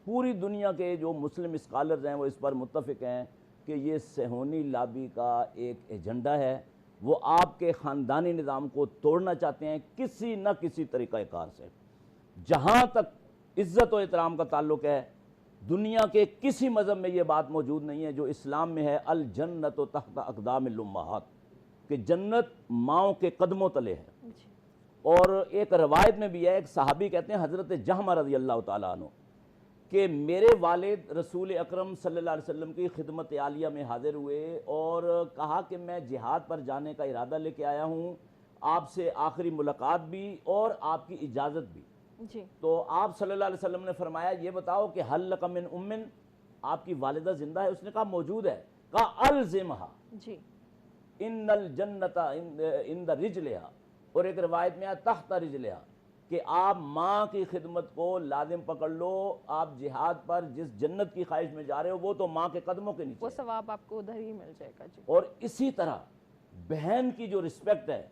पूरी दुनिया के जो मुस्लिम स्कॉलर्स हैं वो इस पर मुत्तफ़िक़ हैं कि ये सेहोनी लाबी का एक एजेंडा है। वो आपके ख़ानदानी निज़ाम को तोड़ना चाहते हैं किसी न किसी तरीक़ाकार से। जहाँ तक इज़्ज़त और एहतराम का ताल्लुक़ है, दुनिया के किसी मज़हब में ये बात मौजूद नहीं है जो इस्लाम में है। अल जन्नत तहत अक़दामिल उम्महात, कि जन्नत माओं के कदमों तले है। और एक रवायत में भी है, एक सहाबी कहते हैं हज़रत जहमा रज़ी अल्लाह तआला अन्हु, कि मेरे वालिद रसूल अकरम सल्लल्लाहु अलैहि वसल्लम की खिदमत आलिया में हाजिर हुए और कहा कि मैं जिहाद पर जाने का इरादा लेके आया हूँ, आपसे आखिरी मुलाकात भी और आपकी इजाज़त भी। जी। तो आप सल्लल्लाहु अलैहि वसल्लम ने फरमाया, ये बताओ कि हल लक मिन उम्मिन, आपकी वालिदा जिंदा है? उसने कहा मौजूद है। कहा अलज़िमहा जी, इन्नल जन्नता इंद रिजलिहा, और एक रिवायत में तहत रिजलिहा, कि आप माँ की खिदमत को लाजिम पकड़ लो। आप जिहाद पर जिस जन्नत की ख्वाहिश में जा रहे हो वो तो माँ के कदमों के नीचे, वो सवाब आपको उधर ही मिल जाएगा। जी। और इसी तरह बहन की जो रिस्पेक्ट है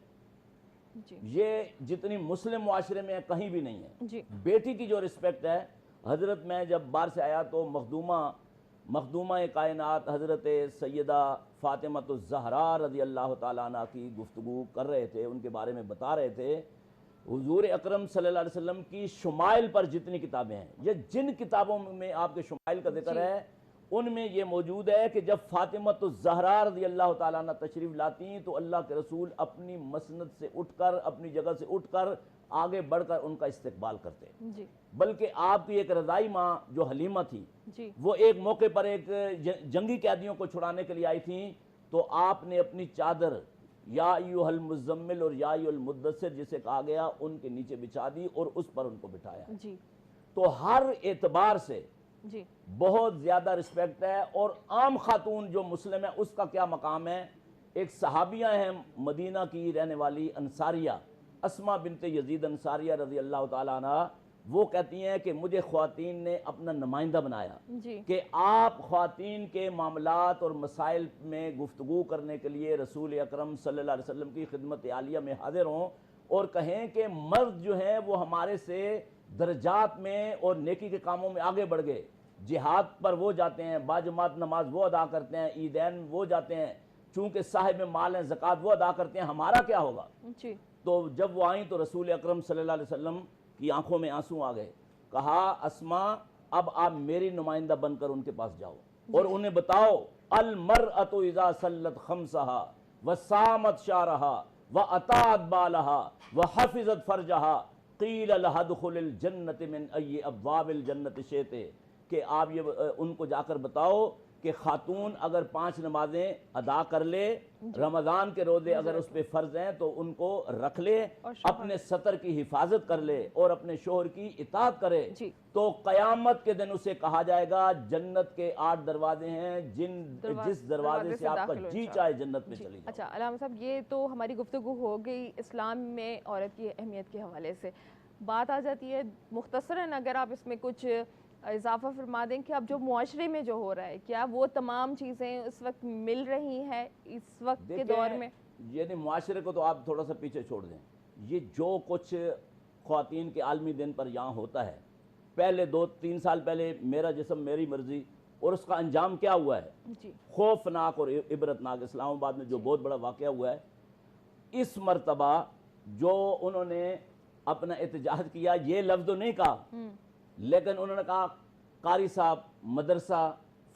जी, ये जितनी मुस्लिम मुआशरे में कहीं भी नहीं है। जी। बेटी की जो रिस्पेक्ट है, हज़रत मैं जब बाहर से आया तो मखदूमा कायनात हज़रत सैयदा फ़ातिमतुज़ ज़हरा रज़ी अल्लाह ताला अन्हा की गुफ्तगू कर रहे थे, उनके बारे में बता रहे थे। हुज़ूर अकरम सल्लल्लाहु अलैहि वसल्लम की शुमाइल पर जितनी किताबें हैं, ये जिन किताबों में आपके शुमाइल का जिक्र है, उनमें ये मौजूद है कि जब फातिमा तो ज़हरा रज़ी अल्लाह ताला अन्हा तशरीफ़ लाती तो अल्लाह के रसूल अपनी मसनद से उठकर, अपनी जगह से उठकर आगे बढ़कर उनका इस्तकबाल करते। जी बल्कि आपकी एक रज़ाई माँ जो हलीमा थी, जी वो एक मौके पर एक जंगी कैदियों को छुड़ाने के लिए आई थी, तो आपने अपनी चादर या अय्युहल मुज़म्मिल और या अय्युहल मुद्दस्सिर जिसे कहा गया उनके नीचे बिछा दी और उस पर उनको बिठाया। जी तो हर एतबार से जी बहुत ज़्यादा रिस्पेक्ट है। और आम खातून जो मुस्लिम है उसका क्या मकाम है। एक सहाबिया हैं मदीना की रहने वाली अंसारिया, अस्मा बिनते यजीद अंसारिया रज़ी अल्लाह ताला अन्हा, वो कहती हैं कि मुझे ख्वातीन ने अपना नुमाइंदा बनाया जी कि आप ख्वातीन के मामलात और मसाइल में गुफ्तगू करने के लिए रसूल अकरम सल्लल्लाहु अलैहि वसल्लम की खिदमत आलिया में हाजिर हों और कहें कि मर्द जो हैं वो हमारे से दर्जात में और नेकी के कामों में आगे बढ़ गए। जिहाद पर वो जाते हैं, बाजमात नमाज वो अदा करते हैं, ईदैन वो जाते हैं, चूँकि साहिब माल हैं ज़कात वो अदा करते हैं, हमारा क्या होगा। जी तो जब वो आई तो रसूल अकरम सल्लल्लाहु अलैहि वसल्लम की आंखों में आंसू आ गए। कहा अस्मा अब आप मेरी नुमाइंदा बनकर उनके पास जाओ और उन्हें बताओ अल मरअतु इज़ा सल्लत खम्सहा व सामत शारहा व अतात बालहा व हफिजत फरजहा क़ील लहा दुखुलिल जन्नति मिन अय्यि अब्वाबिल जन्नति शिअति, कि आप ये उनको जाकर बताओ कि खातून अगर 5 नमाजें अदा कर ले, रमज़ान के रोज़े अगर उस पर फ़र्ज़ हैं तो उनको रख ले, अपने सतर की हिफाजत कर ले और अपने शोहर की इताअत करे, तो क़यामत के दिन उसे कहा जाएगा जन्नत के 8 दरवाजे हैं जिस दरवाजे से आपका जी चाहे जन्नत में चली जाओ। अच्छा अल्लामा साहब, ये तो हमारी गुफ्तगू हो गई इस्लाम में औरत की अहमियत के हवाले से। बात आ जाती है मुख्तसरन, अगर आप इसमें कुछ इजाफा फरमा दें कि अब जो मुआशरे में जो हो रहा है, क्या वो तमाम चीज़ें इस वक्त मिल रही हैं इस वक्त के दौर में? यानी मुआशरे को तो आप थोड़ा सा पीछे छोड़ दें। ये जो कुछ ख्वातीन के आलमी दिन पर यहाँ होता है, पहले 2-3 साल पहले मेरा जिस्म मेरी मर्जी, और उसका अंजाम क्या हुआ है जी। खौफनाक और इबरतनाक। इस्लामाबाद में जो बहुत बड़ा वाक़या हुआ है, इस मरतबा जो उन्होंने अपना एहतजाज किया, ये लफ्ज़ तो नहीं कहा, लेकिन उन्होंने कहा कारी साहब मदरसा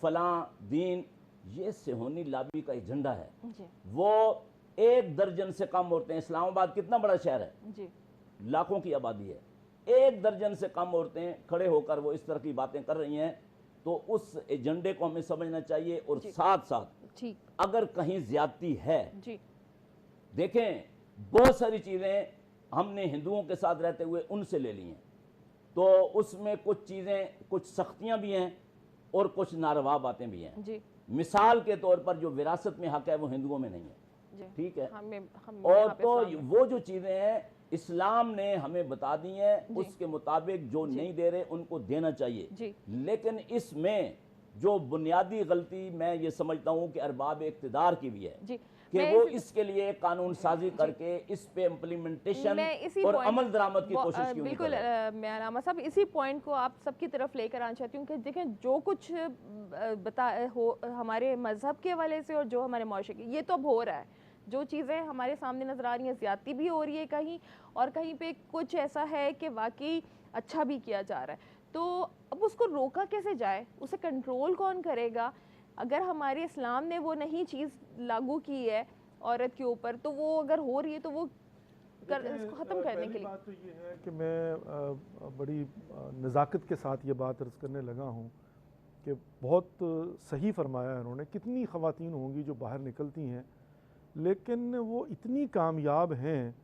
फलां दीन, ये सेहोनी लाबी का एजेंडा है। वो 1 दर्जन से कम औरतें, इस्लामाबाद कितना बड़ा शहर है जी, लाखों की आबादी है, 1 दर्जन से कम औरतें खड़े होकर वो इस तरह की बातें कर रही हैं। तो उस एजेंडे को हमें समझना चाहिए और साथ साथ ठीक, अगर कहीं ज्यादती है जी, देखें बहुत सारी चीज़ें हमने हिंदुओं के साथ रहते हुए उनसे ले ली हैं, तो उसमें कुछ चीज़ें, कुछ सख्तियां भी हैं और कुछ नारवा बातें भी हैं जी। मिसाल के तौर पर जो विरासत में हक है वो हिंदुओं में नहीं है, ठीक है। और तो वो जो चीज़ें हैं इस्लाम ने हमें बता दी हैं, उसके मुताबिक जो नहीं दे रहे उनको देना चाहिए। लेकिन इसमें जो बुनियादी गलती मैं ये समझता हूँ कि अरबाब इक़्तिदार की भी है कि वो इसके लिए कानून साजी करके इस पे इम्प्लीमेंटेशन और अमल दरामद की कोशिश की। बिल्कुल, मैं अल्लामा साहब इसी पॉइंट को आप सबकी तरफ लेकर आना चाहती हूँ कि देखें जो कुछ हमारे मजहब के हवाले से और जो हमारे माशरे की, ये तो अब हो रहा है, जो चीज़ें हमारे सामने नजर आ रही हैं, ज़्यादती भी हो रही है कहीं, और कहीं पे कुछ ऐसा है कि वाकई अच्छा भी किया जा रहा है। तो अब उसको रोका कैसे जाए, उसे कंट्रोल कौन करेगा? अगर हमारे इस्लाम ने वो नहीं चीज़ लागू की है औरत के ऊपर, तो वो अगर हो रही है तो वो इसको ख़त्म करने के लिए। बात तो ये है कि मैं बड़ी नज़ाकत के साथ ये बात अर्ज़ करने लगा हूँ कि बहुत सही फरमाया है उन्होंने। कितनी ख़वातीन होंगी जो बाहर निकलती हैं, लेकिन वो इतनी कामयाब हैं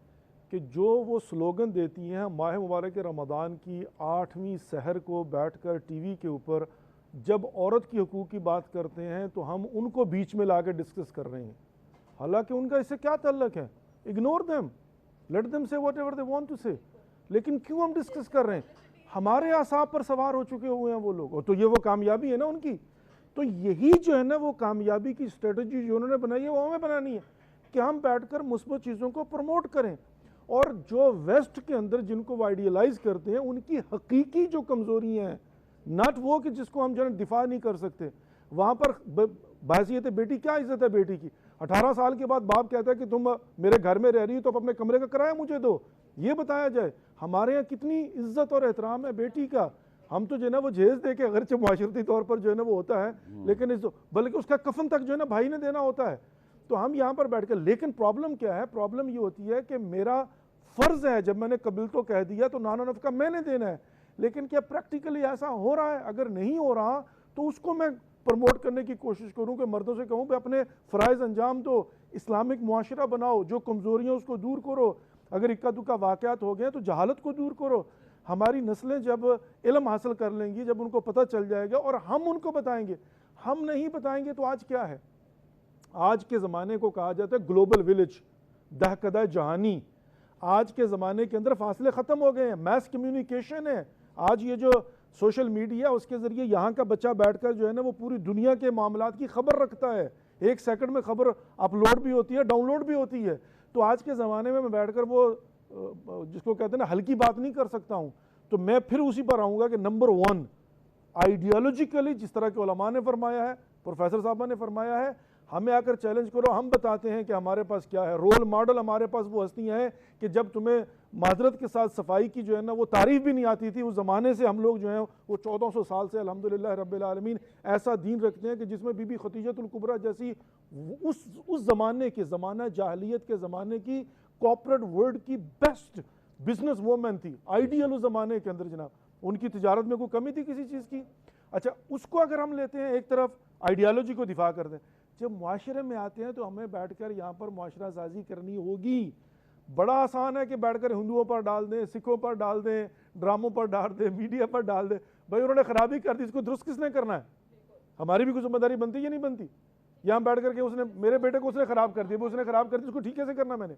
कि जो वो स्लोगन देती हैं माह मुबारक रमज़ान की 8वीं सहर को बैठकर टीवी के ऊपर जब औरत की हकूक़ की बात करते हैं तो हम उनको बीच में ला के डिस्कस कर रहे हैं, हालांकि उनका इससे क्या ताल्लुक़ है। Ignore them, let them say whatever they want to say, लेकिन क्यों हम डिस्कस कर रहे हैं? हमारे आसाब पर सवार हो चुके हुए हैं वो लोग, और तो ये वो कामयाबी है ना उनकी। तो यही जो है ना वो कामयाबी की स्ट्रेटजी जो उन्होंने बनाई है वो हमें बनानी है कि हम बैठकर मुस्बत चीज़ों को प्रमोट करें, और जो वेस्ट के अंदर जिनको वो आइडियलाइज करते हैं उनकी हकीकी जो कमज़ोरियाँ हैं, नॉट वो कि जिसको हम जो है दिफा नहीं कर सकते, वहाँ पर बहसीयत बेटी क्या इज़्ज़त है बेटी की? 18 साल के बाद बाप कहता है कि तुम मेरे घर में रह रही हो तो अपने कमरे का किराया मुझे दो, ये बताया जाए। हमारे यहाँ कितनी इज्जत और एहतराम है बेटी का, हम तो जो है ना वो जहेज दे के अगरचे माशरती तौर पर जो है ना वो होता है, लेकिन इस बल्कि उसका कफन तक जो है ना भाई ने देना होता है। तो हम यहाँ पर बैठ कर, लेकिन प्रॉब्लम क्या है, प्रॉब्लम ये होती है कि मेरा फ़र्ज़ है, जब मैंने कबिल तो कह दिया तो नाना नफ़का मैंने देना है, लेकिन क्या प्रैक्टिकली ऐसा हो रहा है? अगर नहीं हो रहा तो उसको मैं प्रमोट करने की कोशिश करूँ कि मर्दों से कहूँ कि अपने फ़राइज़ अंजाम दो, इस्लामिक मुआशरा बनाओ, जो कमज़ोरियाँ उसको दूर करो, अगर इक्का दुक्का वाक़यात हो गए तो जहालत को दूर करो। हमारी नस्लें जब इल्म हासिल कर लेंगी, जब उनको पता चल जाएगा और हम उनको बताएंगे, हम नहीं बताएंगे तो आज क्या है? आज के ज़माने को कहा जाता है ग्लोबल विलेज, दहकदा जहानी। आज के ज़माने के अंदर फासले ख़त्म हो गए हैं, मैस कम्युनिकेशन है। आज ये जो सोशल मीडिया, उसके ज़रिए यहाँ का बच्चा बैठकर जो है ना वो पूरी दुनिया के मामलात की खबर रखता है। 1 सेकंड में खबर अपलोड भी होती है, डाउनलोड भी होती है। तो आज के ज़माने में मैं बैठकर वो जिसको कहते हैं ना हल्की बात नहीं कर सकता हूँ। तो मैं फिर उसी पर आऊँगा कि नंबर 1, आइडियोलॉजिकली जिस तरह के उलमा ने फरमाया है, प्रोफेसर साहबा ने फरमाया है, हमें आकर चैलेंज करो, हम बताते हैं कि हमारे पास क्या है। रोल मॉडल हमारे पास वो हस्तियाँ हैं कि जब तुम्हें माजरत के साथ सफाई की जो है ना वो तारीफ भी नहीं आती थी, उस ज़माने से हम लोग जो हैं वो 1400 साल से अल्हम्दुलिल्लाह रब्बिल आलमीन ऐसा दीन रखते हैं कि जिसमें बीबी खदीजतुल कुबरा जैसी उस ज़माने के, ज़माना जाहिलियत के ज़माने की कॉर्पोरेट वर्ल्ड की बेस्ट बिजनेस वूमेन थी, आइडियल उस ज़माने के अंदर जनाब। उनकी तिजारत में कोई कमी थी किसी चीज़ की? अच्छा, उसको अगर हम लेते हैं एक तरफ, आइडियालॉजी को दिफा करते हैं, जब मुआशरे में आते हैं तो हमें बैठकर यहाँ पर मुआशरा साजी करनी होगी। बड़ा आसान है कि बैठकर हिंदुओं पर डाल दें, सिखों पर डाल दें, ड्रामों पर डाल दें, मीडिया पर डाल दें। भाई उन्होंने खराबी कर दी, इसको दुरुस्त किसने करना है? हमारी भी कोई जिम्मेदारी बनती है या नहीं बनती? यहाँ बैठ करके उसने मेरे बेटे को उसने खराब कर दिया, वो उसने खराब कर दिया, उसको ठीक कैसे करना मैंने?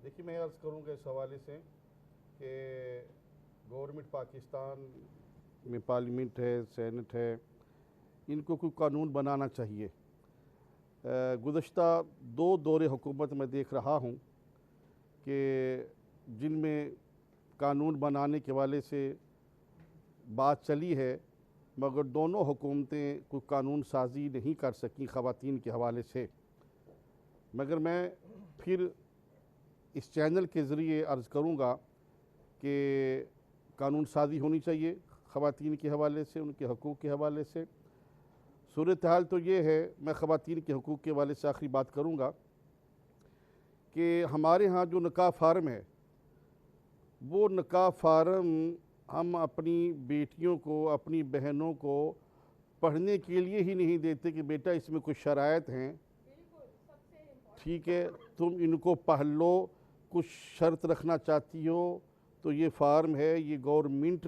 देखिए, मैं अर्ज़ करूँगा इस हवाले से कि गवर्नमेंट पाकिस्तान में पार्लियामेंट है, सेनेट है, इनको कोई कानून बनाना चाहिए। गुज़श्ता 2 दौरे हुकूमत में देख रहा हूँ कि जिनमें कानून बनाने के हवाले से बात चली है, मगर दोनों हुकूमतें कोई कानून साजी नहीं कर सकी ख़वातीन के हवाले से। मगर मैं फिर इस चैनल के ज़रिए अर्ज़ करूँगा कि कानून साजी होनी चाहिए ख़वातीन के हवाले से, उनके हकूक़ के हवाले से। सूरत हाल तो ये है, मैं ख़वातीन के हकूक़ के हवाले से आखिरी बात करूँगा कि हमारे यहाँ जो निकाह फार्म है, वो निकाह फार्म हम अपनी बेटियों को, अपनी बहनों को पढ़ने के लिए ही नहीं देते कि बेटा इसमें कुछ शराइत हैं, ठीक है, तुम इनको पढ़ लो, कुछ शर्त रखना चाहती हो तो ये फार्म है, ये गवर्नमेंट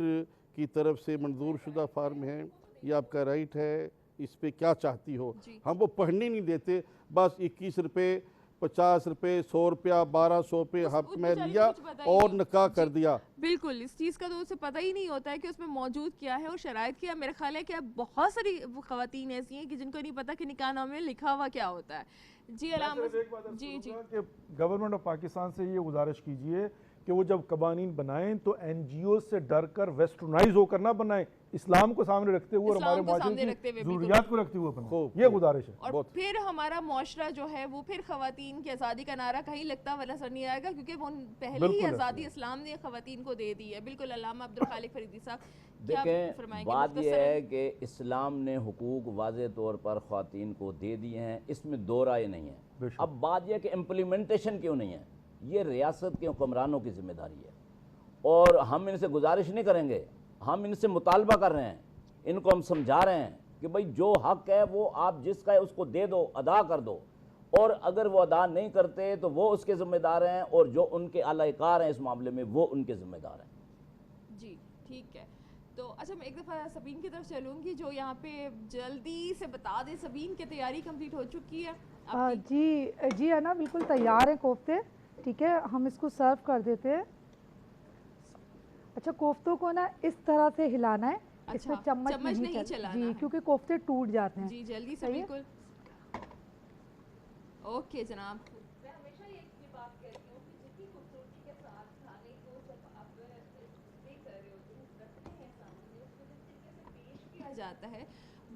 की तरफ से मंजूर शुदा फार्म है, ये आपका राइट है, इस पे क्या चाहती हो। हम वो पढ़ने नहीं देते, बस 21 रुपये, 50 रुपये, 100 रुपया, 1200 रुपये हक में लिया और निकाह कर दिया। बिल्कुल, इस चीज़ का तो उसे पता ही नहीं होता है कि उसमें मौजूद क्या है और शराइत क्या। मेरा ख्याल है कि अब बहुत सारी ख़वातीन ऐसी हैं कि जिनको नहीं पता कि निकाहनामे में लिखा हुआ क्या होता है। जी जी जी, गवर्नमेंट ऑफ पाकिस्तान से ये गुजारिश कीजिए कि वो जब कवानीन बनाएं तो NGO से डर कर वेस्टर्नाइज होकर ना बनाएं, इस्लाम को सामने रखते हुए और हमारे माशरे की ज़रूरियात को रखते हुए बनाएं, ये गुजारिश है। और फिर हमारा मुआशरा जो है वो फिर ख़वातीन की आज़ादी का नारा कहीं लगता वाला असर नहीं आएगा, क्योंकि वो पहले ही आज़ादी इस्लाम ने ख़वातीन को दे दी है। बिल्कुल, अल्लामा अब्दुल खालिक फरीदी साहब, देखें, बात यह है कि इस्लाम ने हुकूक वाज़े तौर पर ख़वातीन को दे दिए हैं, इसमें दो राय नहीं है। अब बात यह कि इम्प्लीमेंटेशन क्यों नहीं है, ये रियासत के हुक्मरानों की जिम्मेदारी है और हम इनसे गुजारिश नहीं करेंगे, हम इनसे मुतालबा कर रहे हैं, इनको हम समझा रहे हैं कि भाई जो हक है वो आप जिसका है उसको दे दो, अदा कर दो, और अगर वो अदा नहीं करते तो वो उसके ज़िम्मेदार हैं और जो उनके आलाकार हैं इस मामले में वो उनके ज़िम्मेदार हैं। जी ठीक है, तो अच्छा मैं एक दफ़ा सबीन की तरफ चलूँगी जो यहाँ पे जल्दी से बता दें। सबीन की तैयारी कंप्लीट हो चुकी है? जी है ना, बिल्कुल तैयार है कोफ्ते। ठीक है, हम इसको सर्व कर देते हैं। अच्छा, कोफ्तों को ना इस तरह से हिलाना है, इसमें चम्मच नहीं चलाना जी, क्योंकि कोफ्ते टूट जाते हैं। जी जल्दी से, बिल्कुल। ओके जनाब, मैं हमेशा ये बात कहती हूँ कि जितनी खूबसूरती के साथ खाने को जब आप देख रहे होते हैं, रखते हैं सामने, उसको जिस तरीके से पेश किया जाता है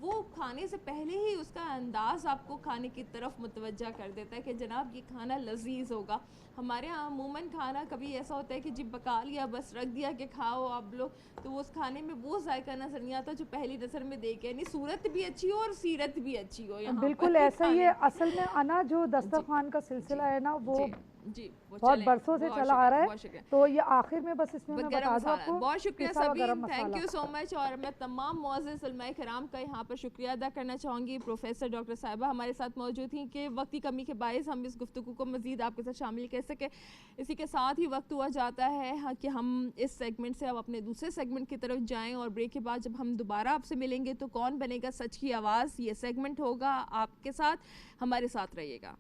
वो खाने से पहले ही उसका अंदाज़ आपको खाने की तरफ मुतवज्जा कर देता है कि जनाब ये खाना लजीज होगा। हमारे यहाँ अमूमन खाना कभी ऐसा होता है कि जी पका लिया, बस रख दिया कि खाओ आप लोग, तो उस खाने में वो जायका नजर नहीं आता जो पहली नज़र में देखे, यानी सूरत भी अच्छी हो और सीरत भी अच्छी हो। यहाँ बिल्कुल ऐसा ही है। असल में अना जो दस्तरखान का सिलसिला है ना, वो जी वो बहुत चले, बरसों से चला आ रहा है। तो ये आखिर में बस इसमें मैं बता दूं आपको, बहुत शुक्रिया पिसा हुआ सभी, गरम thank masala. You so much. और मैं तमाम मुअज़्ज़िज़ उलमाए किराम का यहाँ पर शुक्रिया अदा करना चाहूँगी। प्रोफेसर डॉक्टर साहिबा हमारे साथ मौजूद थी कि वक्त की कमी के बायस हम इस गुफ्तगू को मज़ीद आपके साथ शामिल कर सके। इसी के साथ ही वक्त हुआ जाता है कि हम इस सेगमेंट से अब अपने दूसरे सेगमेंट की तरफ जाएँ, और ब्रेक के बाद जब हम दोबारा आपसे मिलेंगे तो कौन बनेगा सच की आवाज़, ये सेगमेंट होगा आपके साथ, हमारे साथ रहिएगा।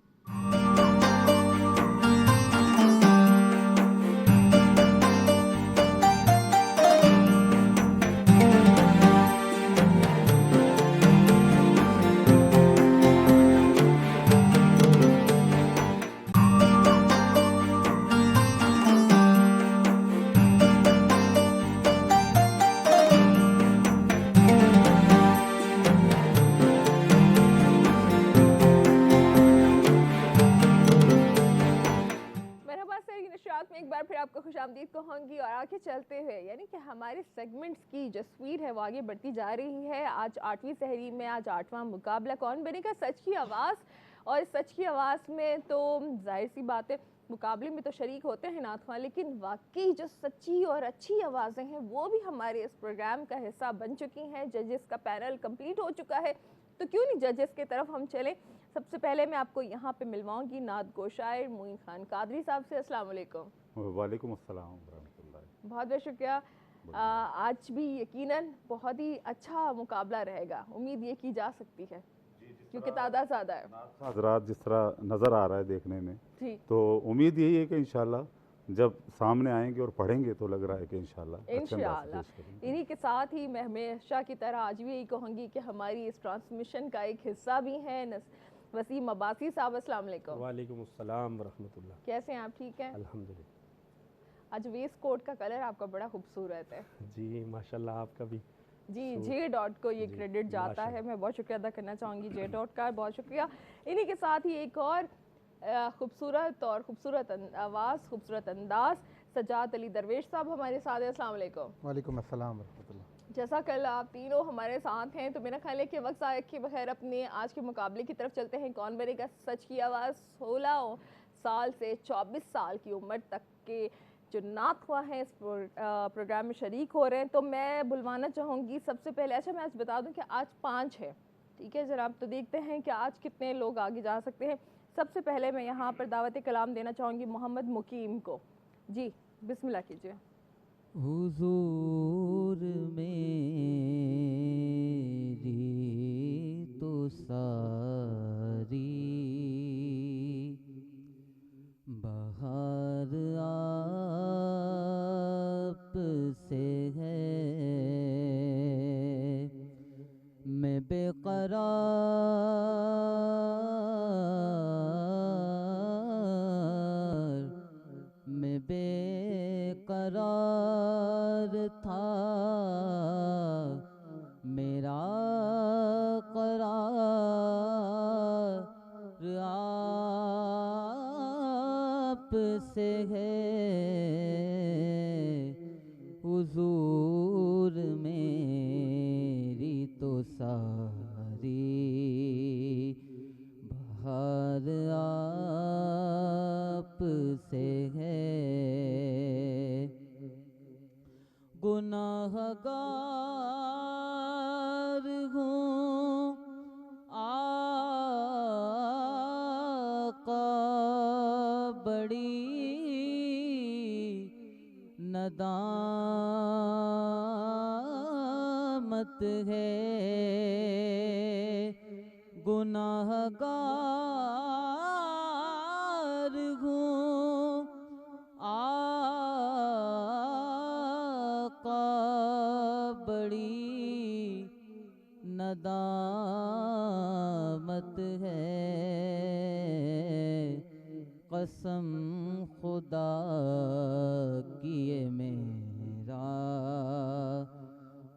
में एक बार फिर आपको खुशामदीद कहूँगी और आगे चलते हुए यानी कि हमारे सेगमेंट्स की जो तस्वीर है वो आगे बढ़ती जा रही है। आज 8वीं सहरी में आज 8वां मुकाबला कौन बनेगा सच की आवाज़, और सच की आवाज़ में तो जाहिर सी बात है मुकाबले में तो शरीक होते हैं नात ख़्वां, लेकिन वाकई जो सच्ची और अच्छी आवाज़ें हैं वो भी हमारे इस प्रोग्राम का हिस्सा बन चुकी हैं। जजेस का पैनल कंप्लीट हो चुका है, तो क्यों नहीं जजेस की तरफ हम चलें। सबसे पहले मैं आपको यहाँ पे मिलवाऊंगी नात गो शायर मोइन खान कादरी साहब से। अस्सलाम वालेकुम। वालेकुम अस्सलाम रहमतुल्लाह। बहुत बहुत शुक्रिया। आज भी यकीनन बहुत ही अच्छा मुकाबला रहेगा, उम्मीद ये की जा सकती है क्योंकि तादाद ज़्यादा है। हज़रात जिस तरह नज़र आ रहा है देखने में जी, तो उम्मीद यही है कि इंशाल्लाह जब सामने आएंगे और पढ़ेंगे तो लग रहा है कि इंशाल्लाह इन्हीं के साथ ही मैं हमेशा की तरह आज भी यही कहूँगी कि हमारी इस ट्रांसमिशन का एक हिस्सा भी है वसीम अब्बासी साहब। अस्सलाम वालेकुम। वालेकुम अस्सलाम व रहमतुल्लाह। कैसे हैं आप? ठीक हैं अल्हम्दुलिल्लाह। आज वेस्ट कोट का कलर आपका बड़ा खूबसूरत है जी माशाल्लाह, आपका भी। जी जे डॉट को ये क्रेडिट जाता है, मैं बहुत शुक्रिया अदा करना चाहूँगी जे डॉट का, बहुत शुक्रिया। इन्हीं के साथ ही एक और खूबसूरत और खूबसूरत आवाज़ खूबसूरत अंदाज सजाद अली दरवेश साहब हमारे साथ हैं। अस्सलाम वालेकुम। वालेकुम अस्सलाम व रहमतुल्लाह। जैसा कल आप तीनों हमारे साथ हैं तो मेरा ख्याल है कि वक्त आए कि बगैर अपने आज के मुकाबले की तरफ चलते हैं। कौन बनेगा सच की आवाज़। 16 साल से 24 साल की उम्र तक के जो नात ख़्वां हैं इस प्रोग्राम में शरीक हो रहे हैं, तो मैं बुलवाना चाहूँगी सबसे पहले। अच्छा मैं आज बता दूँ कि आज 5 है, ठीक है जनाब, तो देखते हैं कि आज कितने लोग आगे जा सकते हैं। सबसे पहले मैं यहाँ पर दावत कलाम देना चाहूँगी मोहम्मद मुकीम को। जी बिस्मिल्लाह कीजिए। हुजूर मेरी तो सारी बहार आप से है, मैं बेकरार था, मेरा करार आप से है। हुजूर मेरी तो सारी बहार आप से है, गुनाहगार हूँ आका बड़ी नदामत है, गुनाहगार हूँ आका बड़ी नदामत है, कसम खुदा की ये मेरा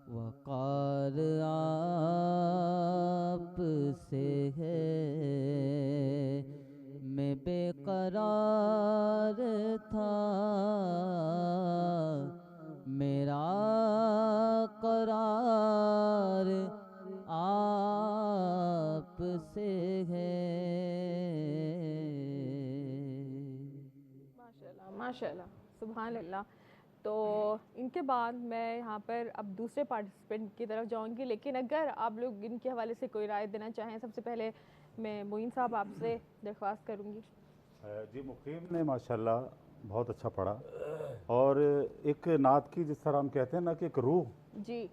वक़्त वक़ार आप से है, मैं बेकरार था, मेरा करार आप से है। माशाल्लाह माशाल्लाह, सुभान अल्लाह। तो इनके बाद मैं यहाँ पर अब दूसरे पार्टिसिपेंट की तरफ जाऊँगी, लेकिन अगर आप लोग इनके हवाले से कोई राय देना चाहें, सबसे पहले मैं मोइन साहब आपसे दरख्वास्त करूँगी। जी, मुकीम ने माशाल्लाह बहुत अच्छा पढ़ा, और एक नात की जिस तरह हम कहते हैं ना कि एक रूह जी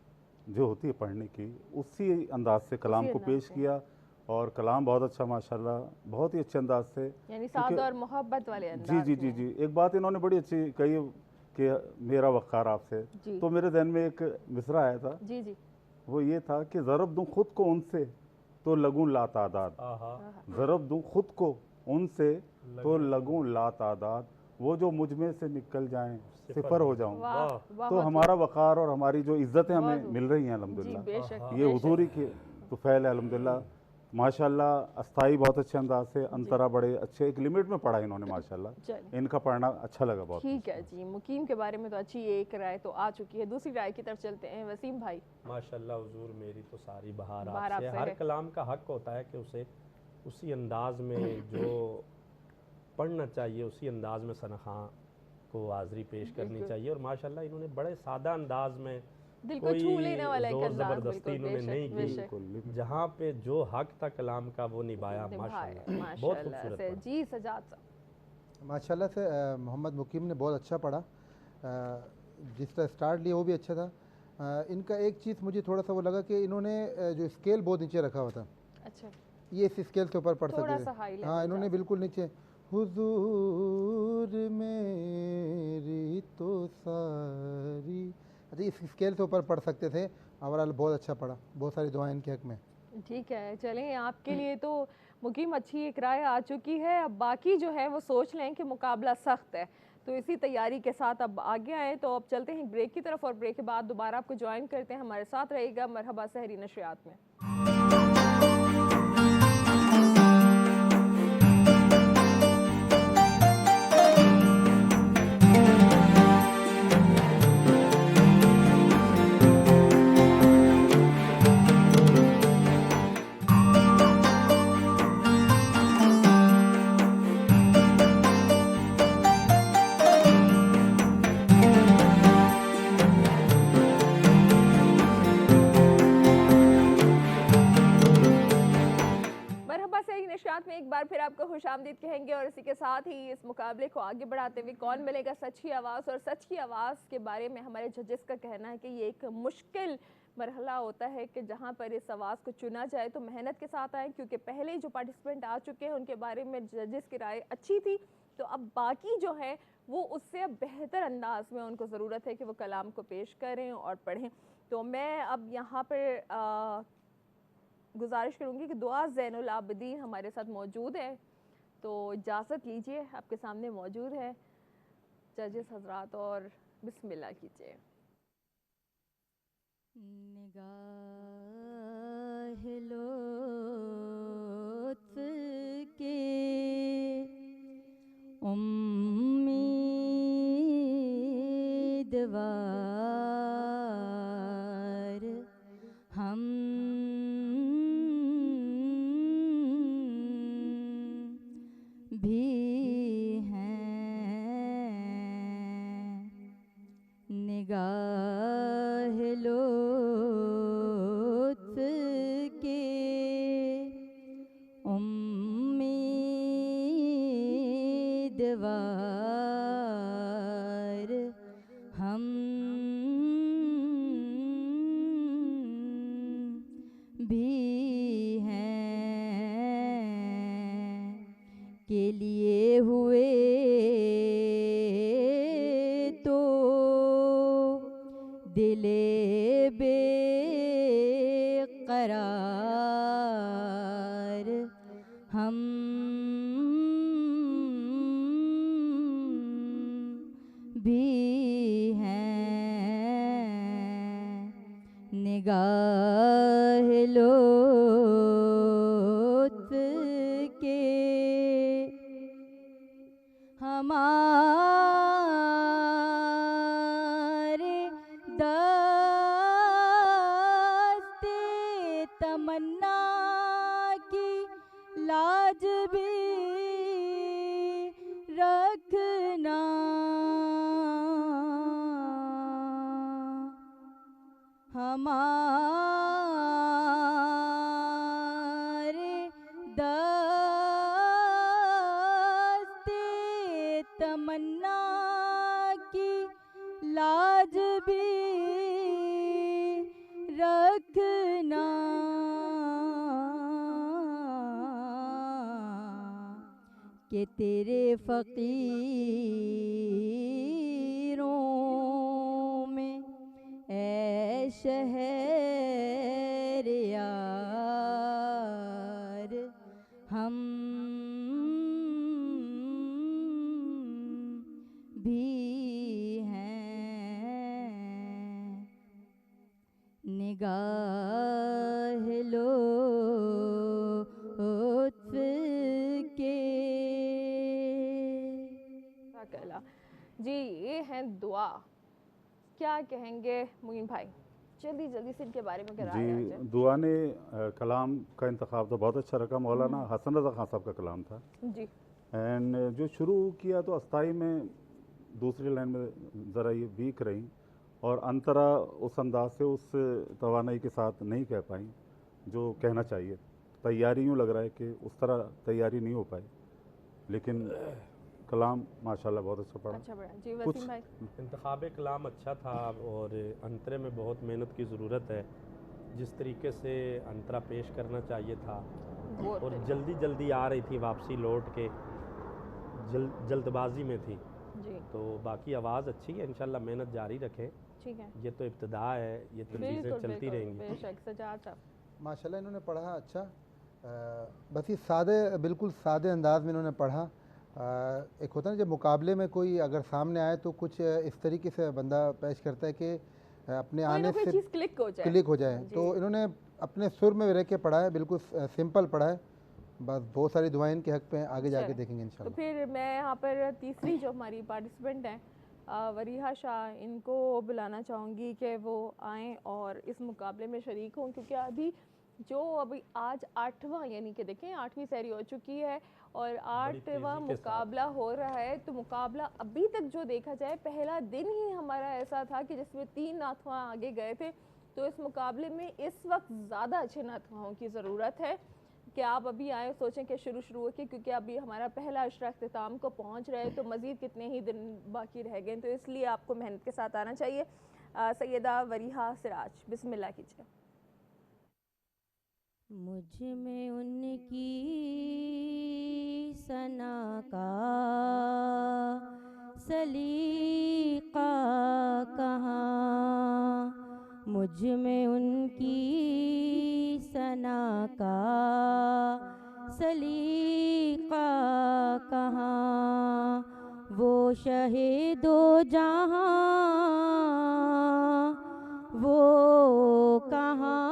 जो होती है पढ़ने की, उसी अंदाज से कलाम को पेश किया, और कलाम बहुत अच्छा माशाल्लाह, बहुत ही अच्छे अंदाज से, यानी साद और मोहब्बत वाले जी अंदाज जी जी जी। एक बात इन्होंने बड़ी अच्छी कही कि मेरा वक़ार आपसे, तो मेरे जहन में एक मिसरा आया था जी जी, वो ये था कि ज़रब दूँ खुद को उनसे तो लगूं लातादाद, ज़रब दूँ खुद को उनसे तो लगूं लातादाद, वो जो मुझ में से निकल जाएं सिफर हो जाऊं। तो हमारा वक़ार और हमारी जो इज़्ज़तें हमें मिल रही हैं अल्हम्दुलिल्लाह, ये हुजूरी की तो फ़ैल है अल्हम्दुलिल्लाह। माशाल्लाह अस्थाई बहुत अच्छे अंदाज से, अंतरा बड़े अच्छे, एक लिमिट में पढ़ा इन्होंने माशाल्लाह, इनका पढ़ना अच्छा लगा बहुत। ठीक है जी, मुकीम के बारे में तो अच्छी एक राय तो आ चुकी है, दूसरी राय की तरफ चलते हैं। वसीम भाई। माशाल्लाह हुजूर, मेरी तो सारी बहार बहार आपसे। आपसे हर है। कलाम का हक होता है कि उसे उसी अंदाज में जो पढ़ना चाहिए उसी अंदाज में सनख़ा को हाज़री पेश करनी चाहिए, और माशाल्लाह इन्होंने बड़े सादा अंदाज में, दिल को छू लेने वाला एक जोर अंदाज, ज़बरदस्ती इन्होंने नहीं की, जहाँ पे जो हक था कलाम का वो निभाया माशाल्लाह, बहुत खूबसूरत पढ़ा। जी सजाद साहब। माशाल्लाह से मोहम्मद मुकीम ने बहुत अच्छा पढ़ा, जिस तरह स्टार्ट लिया वो भी अच्छा था। इनका एक चीज़ मुझे थोड़ा सा वो लगा कि इन्होंने जो स्केल बहुत नीचे रखा हुआ था। अच्छा, ये इस स्केल से ऊपर पढ़ सकते थे। हाँ, इन्होंने बिल्कुल नीचे, हुजूर मेरी तो सारी, अच्छा इस स्केल से ऊपर पढ़ सकते थे। ओवरऑल बहुत अच्छा पढ़ा, बहुत सारी दुआएं इनके हक में। ठीक है, चलें, आपके लिए तो मुकीम अच्छी एक राय आ चुकी है। अब बाकी जो है वो सोच लें कि मुकाबला सख्त है, तो इसी तैयारी के साथ अब आगे आए। तो अब चलते हैं ब्रेक की तरफ, और ब्रेक के बाद दोबारा आपको ज्वाइन करते हैं। हमारे साथ रहेगा मरहबा सहरी नशरियात में। में एक बार फिर आपको खुशामदीद कहेंगे, और इसी के साथ ही इस मुकाबले को आगे बढ़ाते हुए कौन मिलेगा सच की आवाज़। और सच की आवाज़ के बारे में हमारे जजेस का कहना है कि ये एक मुश्किल मरहला होता है कि जहाँ पर इस आवाज़ को चुना जाए तो मेहनत के साथ आए, क्योंकि पहले जो पार्टिसिपेंट आ चुके हैं उनके बारे में जजेस की राय अच्छी थी। तो अब बाकी जो है वो उससे अब बेहतर अंदाज में उनको ज़रूरत है कि वो कलाम को पेश करें और पढ़ें। तो मैं अब यहाँ पर गुजारिश करूँगी कि दुआ ज़ैनुल आबिदीन हमारे साथ मौजूद है, तो इजाज़त लीजिए, आपके सामने मौजूद है जजेस हजरात, और बिस्मिल्लाह कीजिए। निगाह लुत्फ़ के उम्मीदवार हम भी हैं। निगाह लुत्फ़ के उम्मीदवार हम भी हैं। के लिए हुए तो दिले बेक़रार हम भी हैं। निगाह लुत्फ के हमारे दस्ते तमन्ना की लाज भी रखना। हमारे दस्ते तमन्ना की लाज भी रखना। कि तेरे फ़कीरों में ऐ शहरयार हम भी हैं। निगाह लुत्फ के। जी ये हैं दुआ, क्या कहेंगे मुइन भाई? जल्दी जल्दी से इनके बारे में जी, दुआ ने कलाम का इंतखाब तो बहुत अच्छा रखा। मौलाना हसन रज़ा खान साहब का कलाम था जी। एंड जो शुरू किया तो अस्ताई में दूसरी लाइन में ज़रा ये वीक रही और अंतरा उस अंदाज से उस तवानाई के साथ नहीं कह पाई जो कहना चाहिए। तैयारी यूँ लग रहा है कि उस तरह तैयारी नहीं हो पाई, लेकिन कलाम माशाल्लाह बहुत अच्छा पड़ा। अच्छा पड़ा जी। वसीम भाई? इंतखाब कलाम अच्छा था और अंतरे में बहुत मेहनत की ज़रूरत है। जिस तरीके से अंतरा पेश करना चाहिए था और जल्दी जल्दी आ रही थी वापसी लौट के, जल्दबाजी में थी जी। तो बाकी आवाज़ अच्छी है, इंशाल्लाह मेहनत जारी रखें। ठीक है, ये तो इब्तिदा है, ये तो चीज़ें चलती रहेंगी। बेशक सजाद साहब माशाल्लाह इन्होंने पढ़ा अच्छा, बस ये सादे, बिल्कुल सादे अंदाज में इन्होंने पढ़ा। एक होता है जब मुकाबले में कोई अगर सामने आए तो कुछ इस तरीके से बंदा पेश करता है कि अपने आने से क्लिक हो जाए। तो इन्होंने अपने सुर में रह के पढ़ा है, बिल्कुल सिंपल पढ़ा है। बस बहुत सारी दुआएं इनके हक पे आगे जाके देखेंगे इंशाल्लाह। तो फिर मैं यहाँ पर तीसरी जो हमारी पार्टिसिपेंट हैं वरीहा शाह, इनको बुलाना चाहूँगी कि वो आएँ और इस मुकाबले में शरीक हों, क्योंकि अभी आज 8वां यानी कि देखें 8वीं सहरी हो चुकी है और 8वां मुकाबला हो रहा है। तो मुकाबला अभी तक जो देखा जाए पहला दिन ही हमारा ऐसा था कि जिसमें 3 नाथवा आगे गए थे। तो इस मुकाबले में इस वक्त ज़्यादा अच्छे नाथवाओं की ज़रूरत है कि आप अभी आए, सोचें कि शुरू हो के, क्योंकि अभी हमारा पहला अशरा अख्तिताम को पहुंच रहे हैं तो मज़ीद कितने ही दिन बाकी रह गए, तो इसलिए आपको मेहनत के साथ आना चाहिए। सैयदा वरीहा सिराज, बिस्मिल्लाह कीजिए। मुझ में उनकी सना का सलीका कहाँ, मुझ में उनकी सना का सलीका कहाँ। वो शहीदो जहाँ वो कहाँ,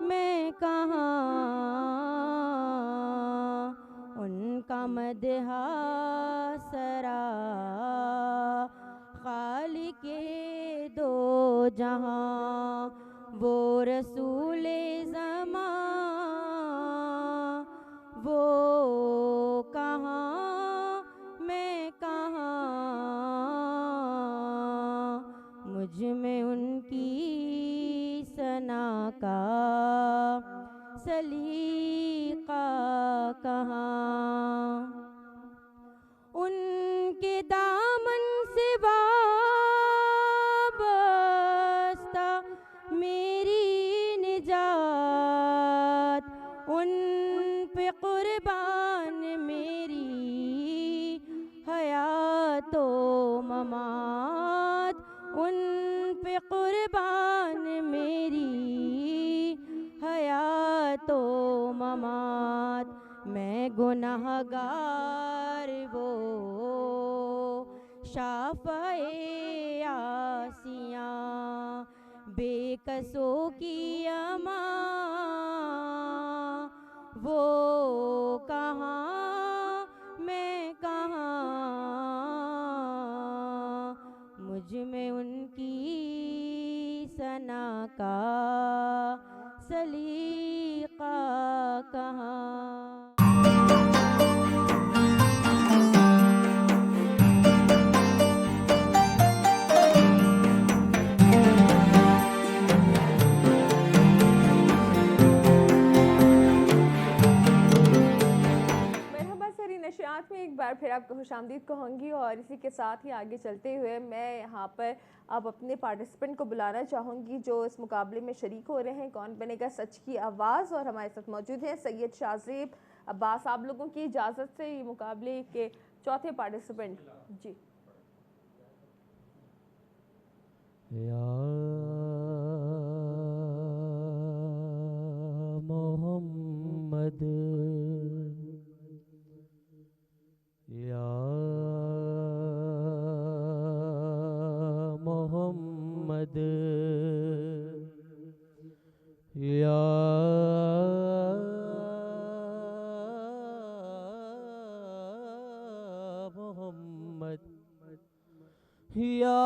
मैं कहाँ, उनका मदहा सरा खालिके दो जहाँ। वो रसूले ज़मां वो कहाँ, मैं कहाँ, मुझ में उनकी सना का सलीका कहाँ। उनके दामन से वाबस्ता मेरी निजात, उन पे कुर्बान मेरी हयातो ममात, उन पे कुर्बान मेरी हयातो ममात। मैं गुनाहगार वो शाफ़ए आसियाँ, बेकसों की अमा वो कहाँ मैं कहाँ, मुझ में उनकी सना का सलीका कहाँ। नशियात में एक बार फिर आपको खुशामदीद कहूँगी और इसी के साथ ही आगे चलते हुए मैं यहाँ पर अब अपने पार्टिसिपेंट को बुलाना चाहूँगी जो इस मुकाबले में शरीक हो रहे हैं। कौन बनेगा सच की आवाज़, और हमारे साथ मौजूद हैं सैयद शाज़ेब अब्बास। आप लोगों की इजाज़त से ये मुकाबले के चौथे पार्टिसिपेंट जी। या मोहम्मद या मोहम्मद या मोहम्मद या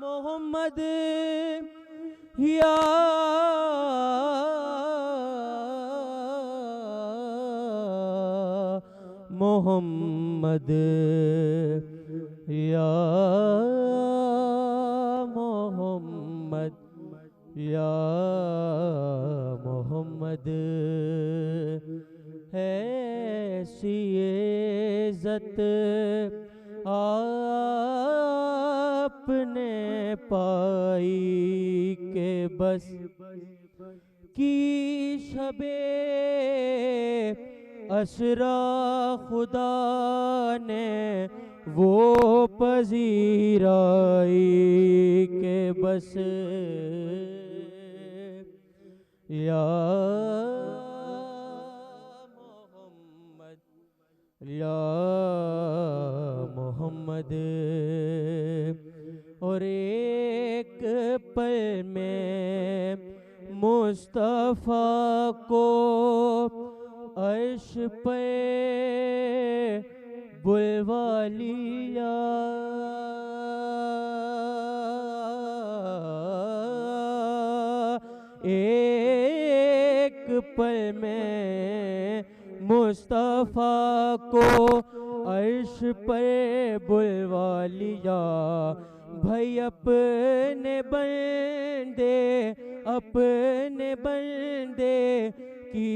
मोहम्मद या मोहम्मद या मोहम्मद या मोहम्मद, ऐसी इज़्ज़त आपने पाई के बस की शबे असरा खुदा ने वो पजीराई के बस या मोहम्मद या मोहम्मद। और एक पल में मुस्तफ़ा को अर्श पे बुलवा लिया, एक पल में मुस्तफ़ा को अर्श पर बुलवा लिया। भाई अपने बंदे की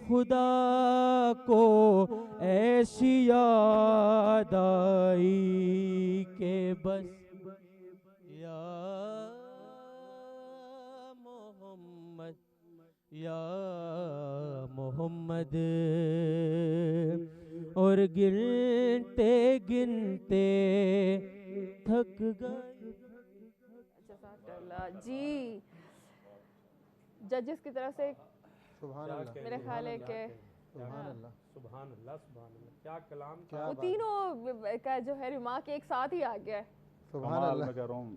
खुदा को ऐसी याद आई के बस या मोहम्मद या मोहम्मद। और गिनते गिनते थक गए जी। जजेस की तरफ से मेरे ख्याल है कि सुभान अल्लाह सुभान अल्लाह सुभान अल्लाह, क्या कलाम, वो तीनों का जो है रिमार्क एक साथ ही आ गया है। सुभान अल्लाह, मैं कह रहा हूँ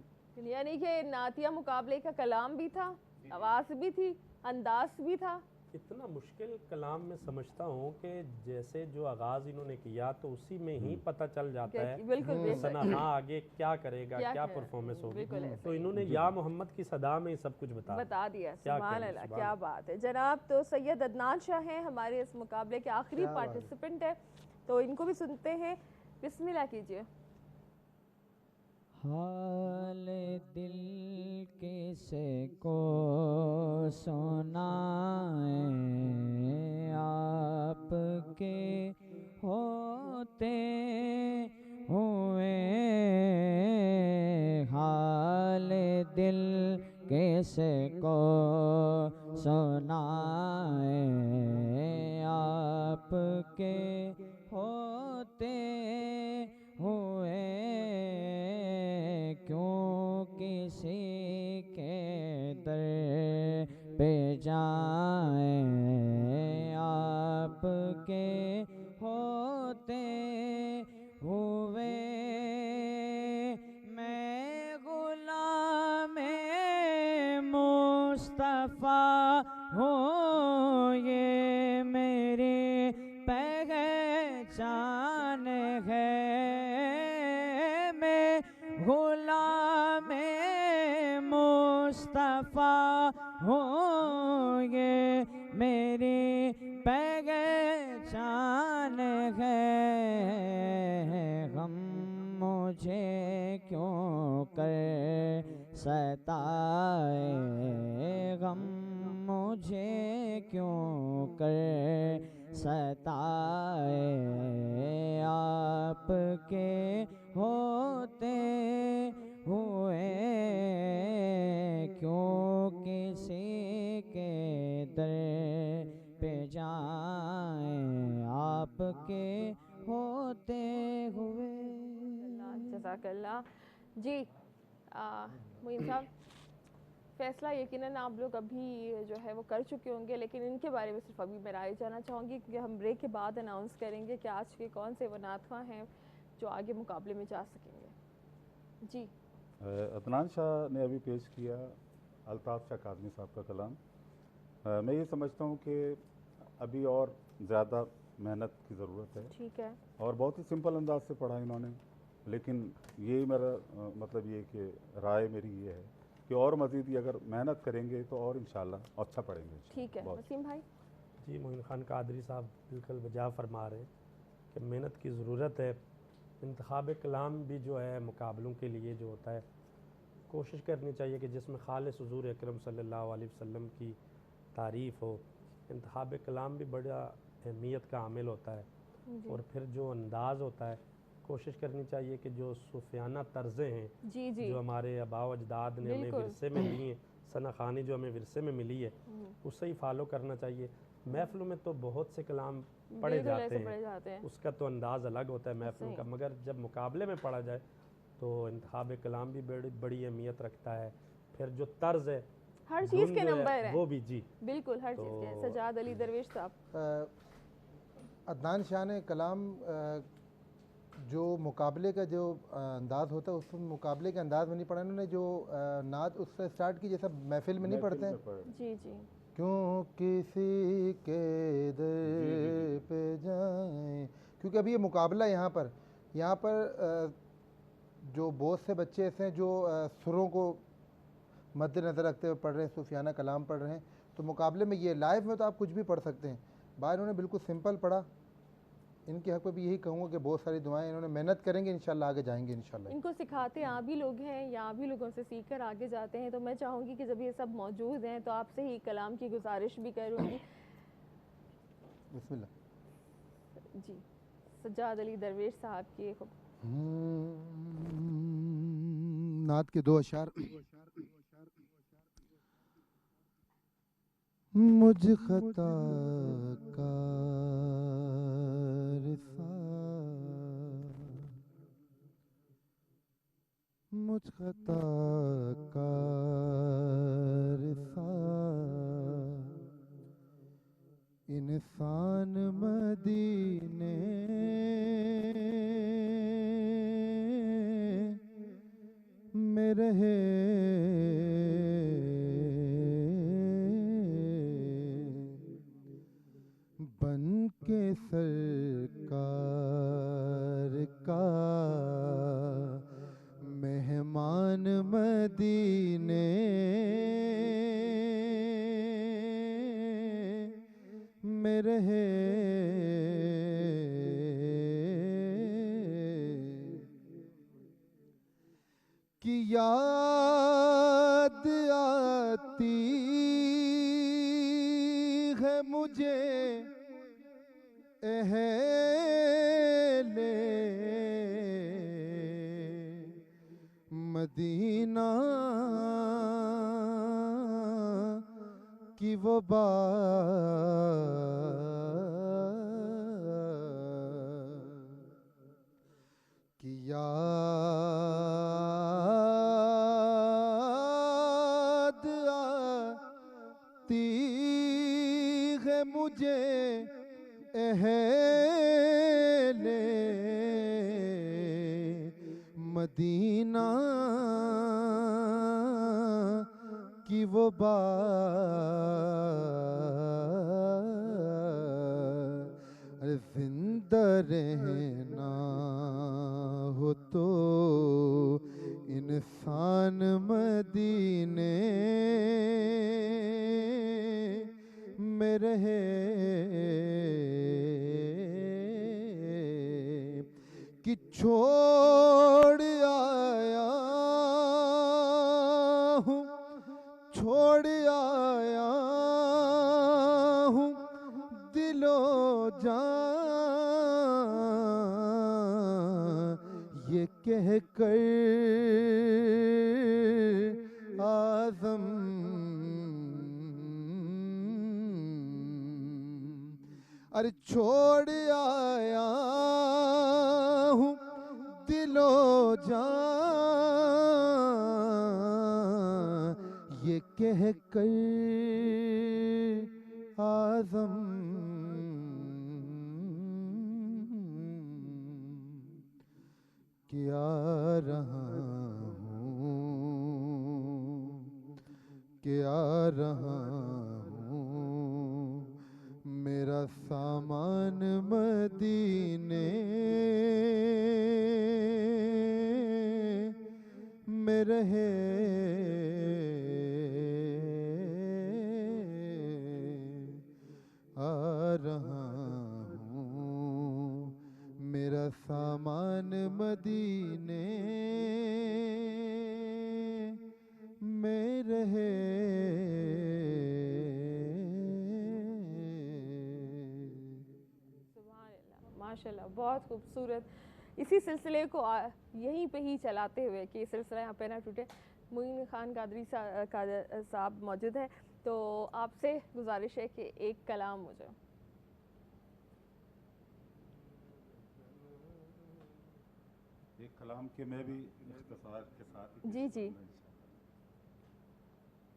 यानी कि नातिया मुकाबले का कलाम भी था, आवाज़ भी थी, अंदाज भी था। इतना मुश्किल कलाम में समझता हूँ कि जैसे जो आगाज़ इन्होंने किया तो उसी में ही पता चल जाता है कि सना आगे क्या करेगा, क्या परफॉर्मेंस होगी। तो इन्होंने या मोहम्मद की सदा में सब कुछ बता दिया। सुभान अल्लाह, क्या बात है जनाब। तो सैयद अदनान शाह हैं हमारे इस मुकाबले के आखिरी पार्टिसिपेंट है, तो इनको भी सुनते हैं। बिस्मिल्लाह कीजिए। हाल दिल किसे को सुनाए, आपके होते हुए हाल दिल किसे को सुनाए, आपके होते हुए क्यों किसी के दर पे जाएं, आपके होते हो ये मेरी पहचान है, मैं गुलाम मुस्तफ़ा हूँ ये मेरी पहचान है। गम मुझे क्यों कर सताए, गम मुझे क्यों कर सताए, आपके होते हुए क्यों किसी के दर पे जाएं, आपके होते हुए। जज़ाकल्लाह जी। मोइन साहब, फ़ैसला यकीनन आप लोग अभी जो है वो कर चुके होंगे, लेकिन इनके बारे में सिर्फ अभी मैं राय जानना चाहूँगी, क्योंकि हम ब्रेक के बाद अनाउंस करेंगे कि आज के कौन से वो नातख़्वां हैं जो आगे मुकाबले में जा सकेंगे। जी, अदनान शाह ने अभी पेश किया अल्ताफ़ शाह काज़मी साहब का कलाम। मैं ये समझता हूँ कि अभी और ज़्यादा मेहनत की ज़रूरत है। ठीक है। और बहुत ही सिंपल अंदाज से पढ़ा इन्होंने, लेकिन यही मेरा मतलब ये कि राय मेरी ये है कि और मज़ीद अगर मेहनत करेंगे तो और इंशाल्लाह अच्छा पढ़ेंगे। ठीक है। वसीम भाई जी, मोइन खान कादरी साहब बिल्कुल वजह फरमा रहे हैं कि मेहनत की ज़रूरत है। इंतखाब कलाम भी जो है मुकाबलों के लिए जो होता है, कोशिश करनी चाहिए कि जिसमें खालिस हुज़ूर अकरम सल्लल्लाहु अलैहि वसल्लम की तारीफ़ हो। इंतखाब कलाम भी बड़ा अहमियत का आमिल होता है। और फिर जो अंदाज़ होता है, कोशिश करनी चाहिए कि जो सूफियाना तर्ज़ें हैं जी जी, जो हमारे आबाओ अजदाद ने हमें विरसे में दी हैं, सना खानी जो हमें विरसे में मिली है, उससे ही फॉलो करना चाहिए। महफ़िलों में तो बहुत से कलाम पढ़े जाते हैं, उसका तो अंदाज़ अलग होता है महफ़िलों का, मगर जब मुकाबले में पढ़ा जाए तो इंतखाब कलाम भी बड़ी अहमियत रखता है। फिर जो तर्ज़ है, हर चीज़ के नंबर है वो भी, जी बिल्कुल हर चीज़ के। सजाद अली दरवेश साहब, अदनान शाह ने कलाम जो मुकाबले का जो अंदाज़ होता है उस मुकाबले के अंदाज़ में नहीं पढ़ा इन्होंने, जो नात उससे स्टार्ट की जैसा महफिल में नहीं पढ़ते हैं। जी जी, क्यों किसी के दर पे जाएं, क्योंकि अभी ये मुकाबला यहाँ पर जो बहुत से बच्चे ऐसे हैं जो सुरों को मद्देनज़र रखते हुए पढ़ रहे हैं, सूफियाना कलाम पढ़ रहे हैं, तो मुकाबले में ये लाइव में तो आप कुछ भी पढ़ सकते हैं। बाहर इन्होंने बिल्कुल सिंपल पढ़ा। इनके हक़ में भी यही कहूँगा कि बहुत सारी दुआएं इन्होंने, मेहनत करेंगे इंशाल्लाह आगे जाएंगे इंशाल्लाह। इनको सिखाते आप भी लोग हैं या आप भी लोगों से सीख कर आगे जाते हैं, तो मैं चाहूँगी कि जब ये सब मौजूद हैं तो आपसे ही कलाम की गुजारिश भी करूँगी। बिस्मिल्लाह जी, सजाद अली दरवेश साहब की नात के 2 अशार। मुझ खता का मुझ खता का इंसान मदीने में रहे, बन के सरकार का मेहमान मदीने में रहे, कि याद आती है मुझे अहले मदीना की वो बात कि याद आती है मुझे अहले मदीना की वो बात, अरे जिंदा रहना हो तो इंसान मदीने में रहे, कि छोड़ आया हूँ, छोड़ आया हूँ दिलो जान, ये कह कर आज़म, अरे छोड़ आया हूँ दिलो जान, ये कह कर आज़म, क्या रहा हूँ, क्या रहा हूँ, मेरा सामान मदीने में रहे, आ रहा हूँ मेरा सामान मदीने में रहे। माशाल्लाह, बहुत खूबसूरत। इसी सिलसिले को यहीं पे ही चलाते हुए कि सिलसिला यहाँ पे ना टूटे, मोइन खान कादरी साहब मौजूद है, तो आपसे गुजारिश है कि एक कलाम हो जाए। एक कलाम के मैं भी इख्तिसार के साथ जी जी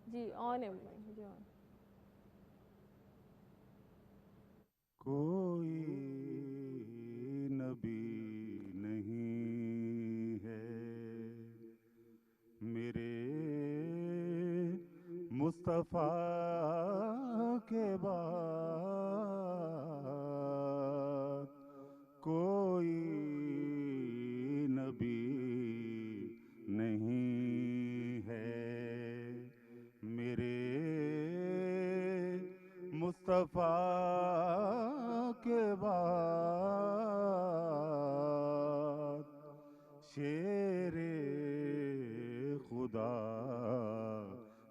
जी ऑन है जी ऑन। कोई नबी नहीं है मेरे मुस्तफ़ा के बाद, कोई नबी नहीं है मेरे मुस्तफ़ा के बाद, शेरे खुदा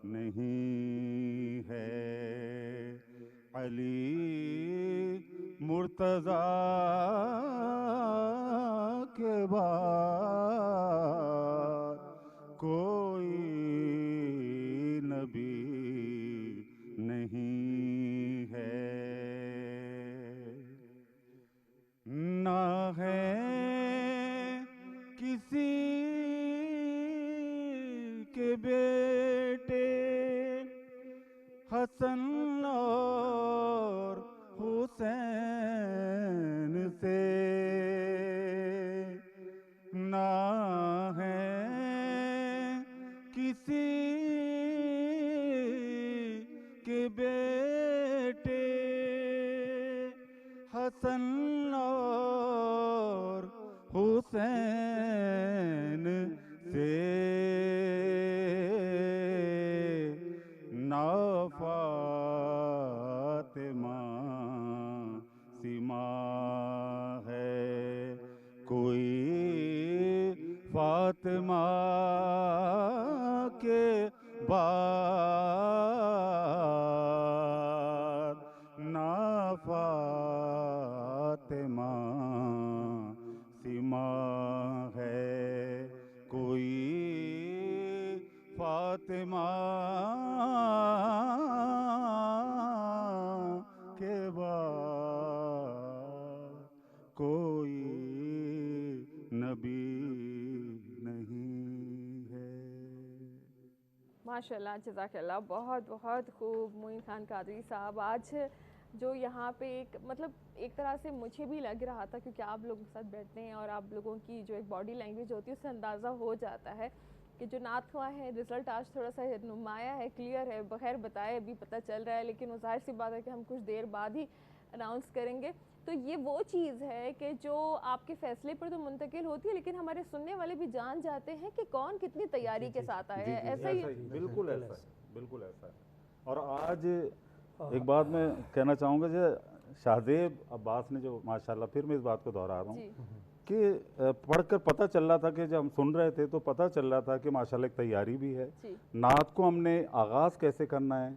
नहीं है अली मुर्तज़ा के बाद, कोई नबी नहीं है। ना है किसी के बेटे हसन और हुसैन से, ना है किसी के बेटे हसन और हुसैन से, ना फातिमा सिमा है कोई फातिमा के बाद, ना फातिमा सिमा है कोई फातिमा के बाद, कोई नबी नहीं है। माशाल्लाह, जज़ाकल्लाह, बहुत बहुत खूब मोइन खान कादरी साहब। आज जो यहाँ पे एक मतलब एक तरह से मुझे भी लग रहा था, क्योंकि आप लोगों के साथ बैठते हैं और आप लोगों की जो एक बॉडी लैंग्वेज होती है उससे अंदाज़ा हो जाता है कि जो नात ख्वाह है, रिज़ल्ट आज थोड़ा सा नुमाया है, क्लियर है, बगैर बताए अभी पता चल रहा है, लेकिन वो ज़ाहिर सी बात है कि हम कुछ देर बाद ही अनाउंस करेंगे। तो ये वो चीज़ है कि जो आपके फ़ैसले पर तो मुंतकिल होती है, लेकिन हमारे सुनने वाले भी जान जाते हैं कि कौन कितनी तैयारी के साथ आया है। ऐसा ही बिल्कुल ऐसा है, बिल्कुल ऐसा है। और आज एक बात मैं कहना चाहूँगा, जो शाहजेब अब्बास ने जो माशाल्लाह, फिर मैं इस बात को दोहरा रहा हूँ कि पढ़कर पता चल रहा था कि जब हम सुन रहे थे तो पता चल रहा था कि माशाल्लाह एक तैयारी भी है। नात को हमने आगाज़ कैसे करना है,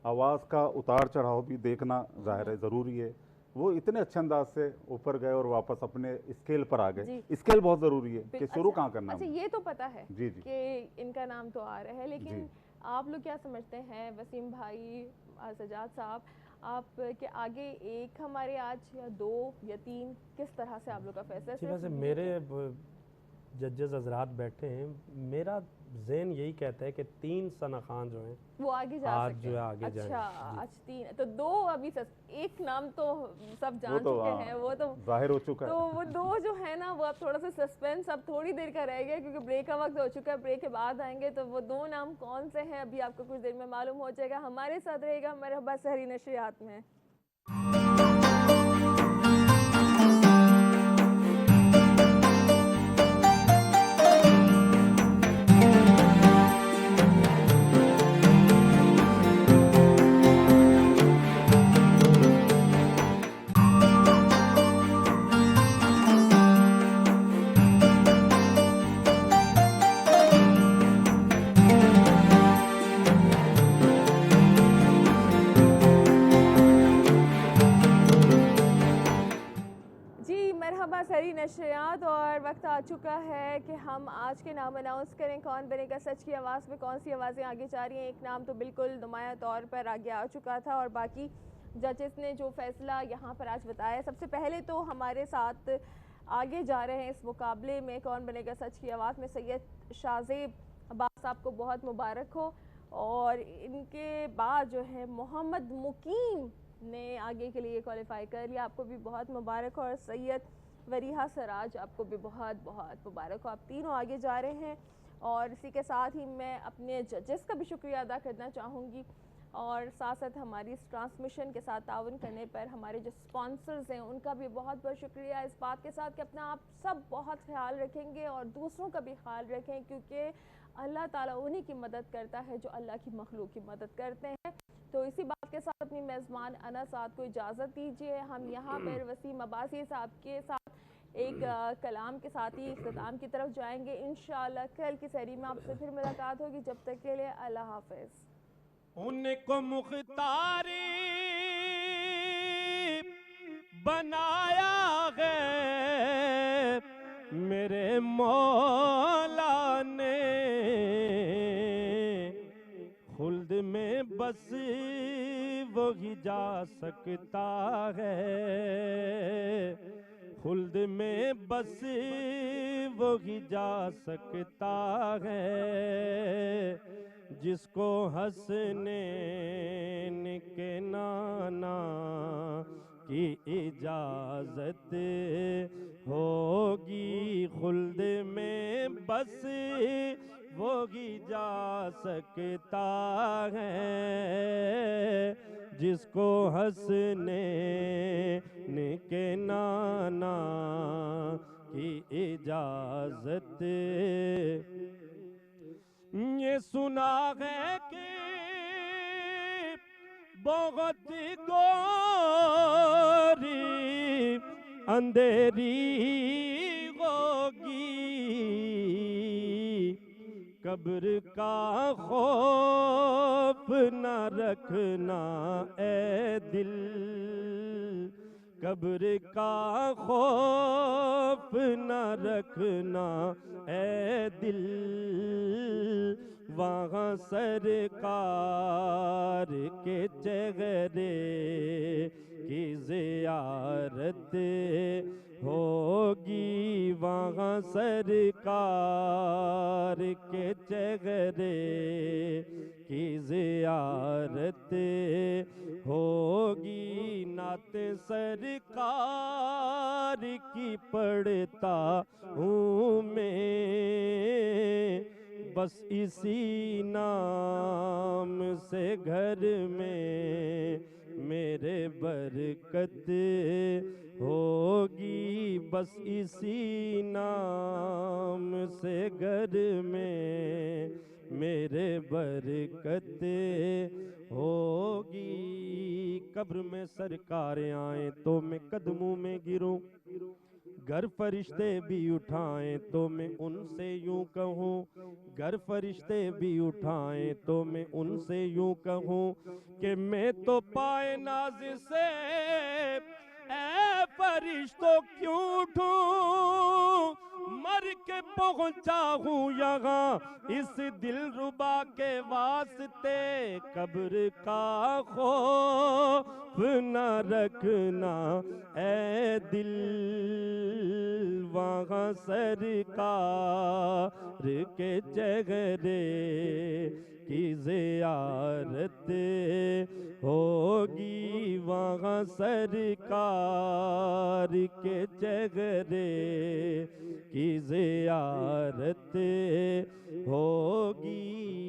आवाज़ का उतार चढ़ाव भी देखना ज़ाहिर है ज़रूरी है। वो इतने अच्छे अंदाज से ऊपर गए और वापस अपने स्केल पर आ गए। स्केल बहुत ज़रूरी है कि शुरू कहाँ करना है। अच्छा, ये तो पता है जी कि इनका नाम तो आ रहा है, लेकिन आप लोग क्या समझते हैं वसीम भाई, सजाद साहब, आप के आगे एक हमारे आज या 2 या 3 किस तरह से आप लोग का फैसला है? वैसे मेरे जजेस हजरात बैठे हैं, मेरा ज़हन यही कहता है कि 3 सना खान जो हैं वो आगे जा आज सकते जो है हैं। आगे अच्छा, आज 3 तो 2 अभी एक नाम तो सब जान चुके हैं, वो तो जाहिर हो चुका है। तो वो 2 जो है ना, वो अब थोड़ा सा सस्पेंस अब थोड़ी देर का रह गया, क्योंकि ब्रेक का वक्त हो चुका है। ब्रेक के बाद आएंगे तो वो 2 नाम कौन से हैं अभी आपको कुछ देर में मालूम हो जाएगा। हमारे साथ रहेगा मरहबा सहरी नशरियात में। सहरी नशरियात और वक्त आ चुका है कि हम आज के नाम अनाउंस करें। कौन बनेगा सच की आवाज़ में कौन सी आवाज़ें आगे जा रही हैं। एक नाम तो बिल्कुल नुमाया तौर पर आगे आ चुका था और बाकी जजेस ने जो फैसला यहाँ पर आज बताया। सबसे पहले तो हमारे साथ आगे जा रहे हैं इस मुकाबले में कौन बनेगा सच की आवाज़ में सैयद शाहजेब अब्बास साहब को बहुत मुबारक हो, और इनके बाद जो है मोहम्मद मुकीम ने आगे के लिए क्वालिफाई कर लिया, आपको भी बहुत मुबारक हो। और सैयद वरीहा सराज, आपको भी बहुत बहुत मुबारक हो, आप तीनों आगे जा रहे हैं। और इसी के साथ ही मैं अपने जजेस का भी शुक्रिया अदा करना चाहूँगी, और साथ साथ हमारी इस ट्रांसमिशन के साथ ताउन करने पर हमारे जो स्पॉन्सर्स हैं उनका भी बहुत बहुत शुक्रिया, इस बात के साथ कि अपना आप सब बहुत ख्याल रखेंगे और दूसरों का भी ख्याल रखें, क्योंकि अल्लाह ताला उन्हीं की मदद करता है जो अल्लाह की मखलूक की मदद करते हैं। तो इसी बात के साथ अपनी मेज़बान अना साद को इजाज़त दीजिए। हम यहाँ पर वसीम अब्बासी साहब के साथ एक कलाम के साथ ही इख्तिताम की तरफ जाएंगे। इंशाअल्लाह कल की सहरी में आपसे फिर मुलाकात होगी, जब तक के लिए अल्लाह हाफ़िज़। उनको मुख्तारी बनाया है मेरे मौला ने, खुल्द में बस वही जा सकता है, खुल्द में बस वही जा सकता है, जिसको हंसने के नाना की इजाजत होगी, खुल्द में बस वो ही जा सकता है, जिसको हंसने के नाना की इजाजत। ये सुना है कि बहुत गोरी अंधेरी होगी, कब्र का खौफ न रखना ए दिल, कब्र का खौफ न रखना ए दिल, वहाँ सरकार के चेहरे की ज़ियारत होगी, वहाँ सरकार के चेहरे की ज़ियारत होगी, नात सरकार की पढ़ता हूँ मैं, बस इसी नाम से घर में मेरे बरकत होगी, बस इसी नाम से घर में मेरे बरकत होगी। कब्र में सरकार आए तो मैं कदमों में गिरूं, घर फरिश्ते भी उठाएं तो मैं उनसे यूं कहूं, घर फरिश्ते भी उठाएं तो मैं उनसे यूं कहूं कि मैं तो पाए नाज से ऐ फरिश्तों क्यों उठूं, मर के पहुंचा हूँ यहाँ इस दिलरुबा के वास्ते, कब्र का खौफ न रखना ऐ दिल, वहाँ सरकार के चेहरे की ज़ियारत होगी, वहाँ सरकार के चेहरे की ज़ियारत होगी।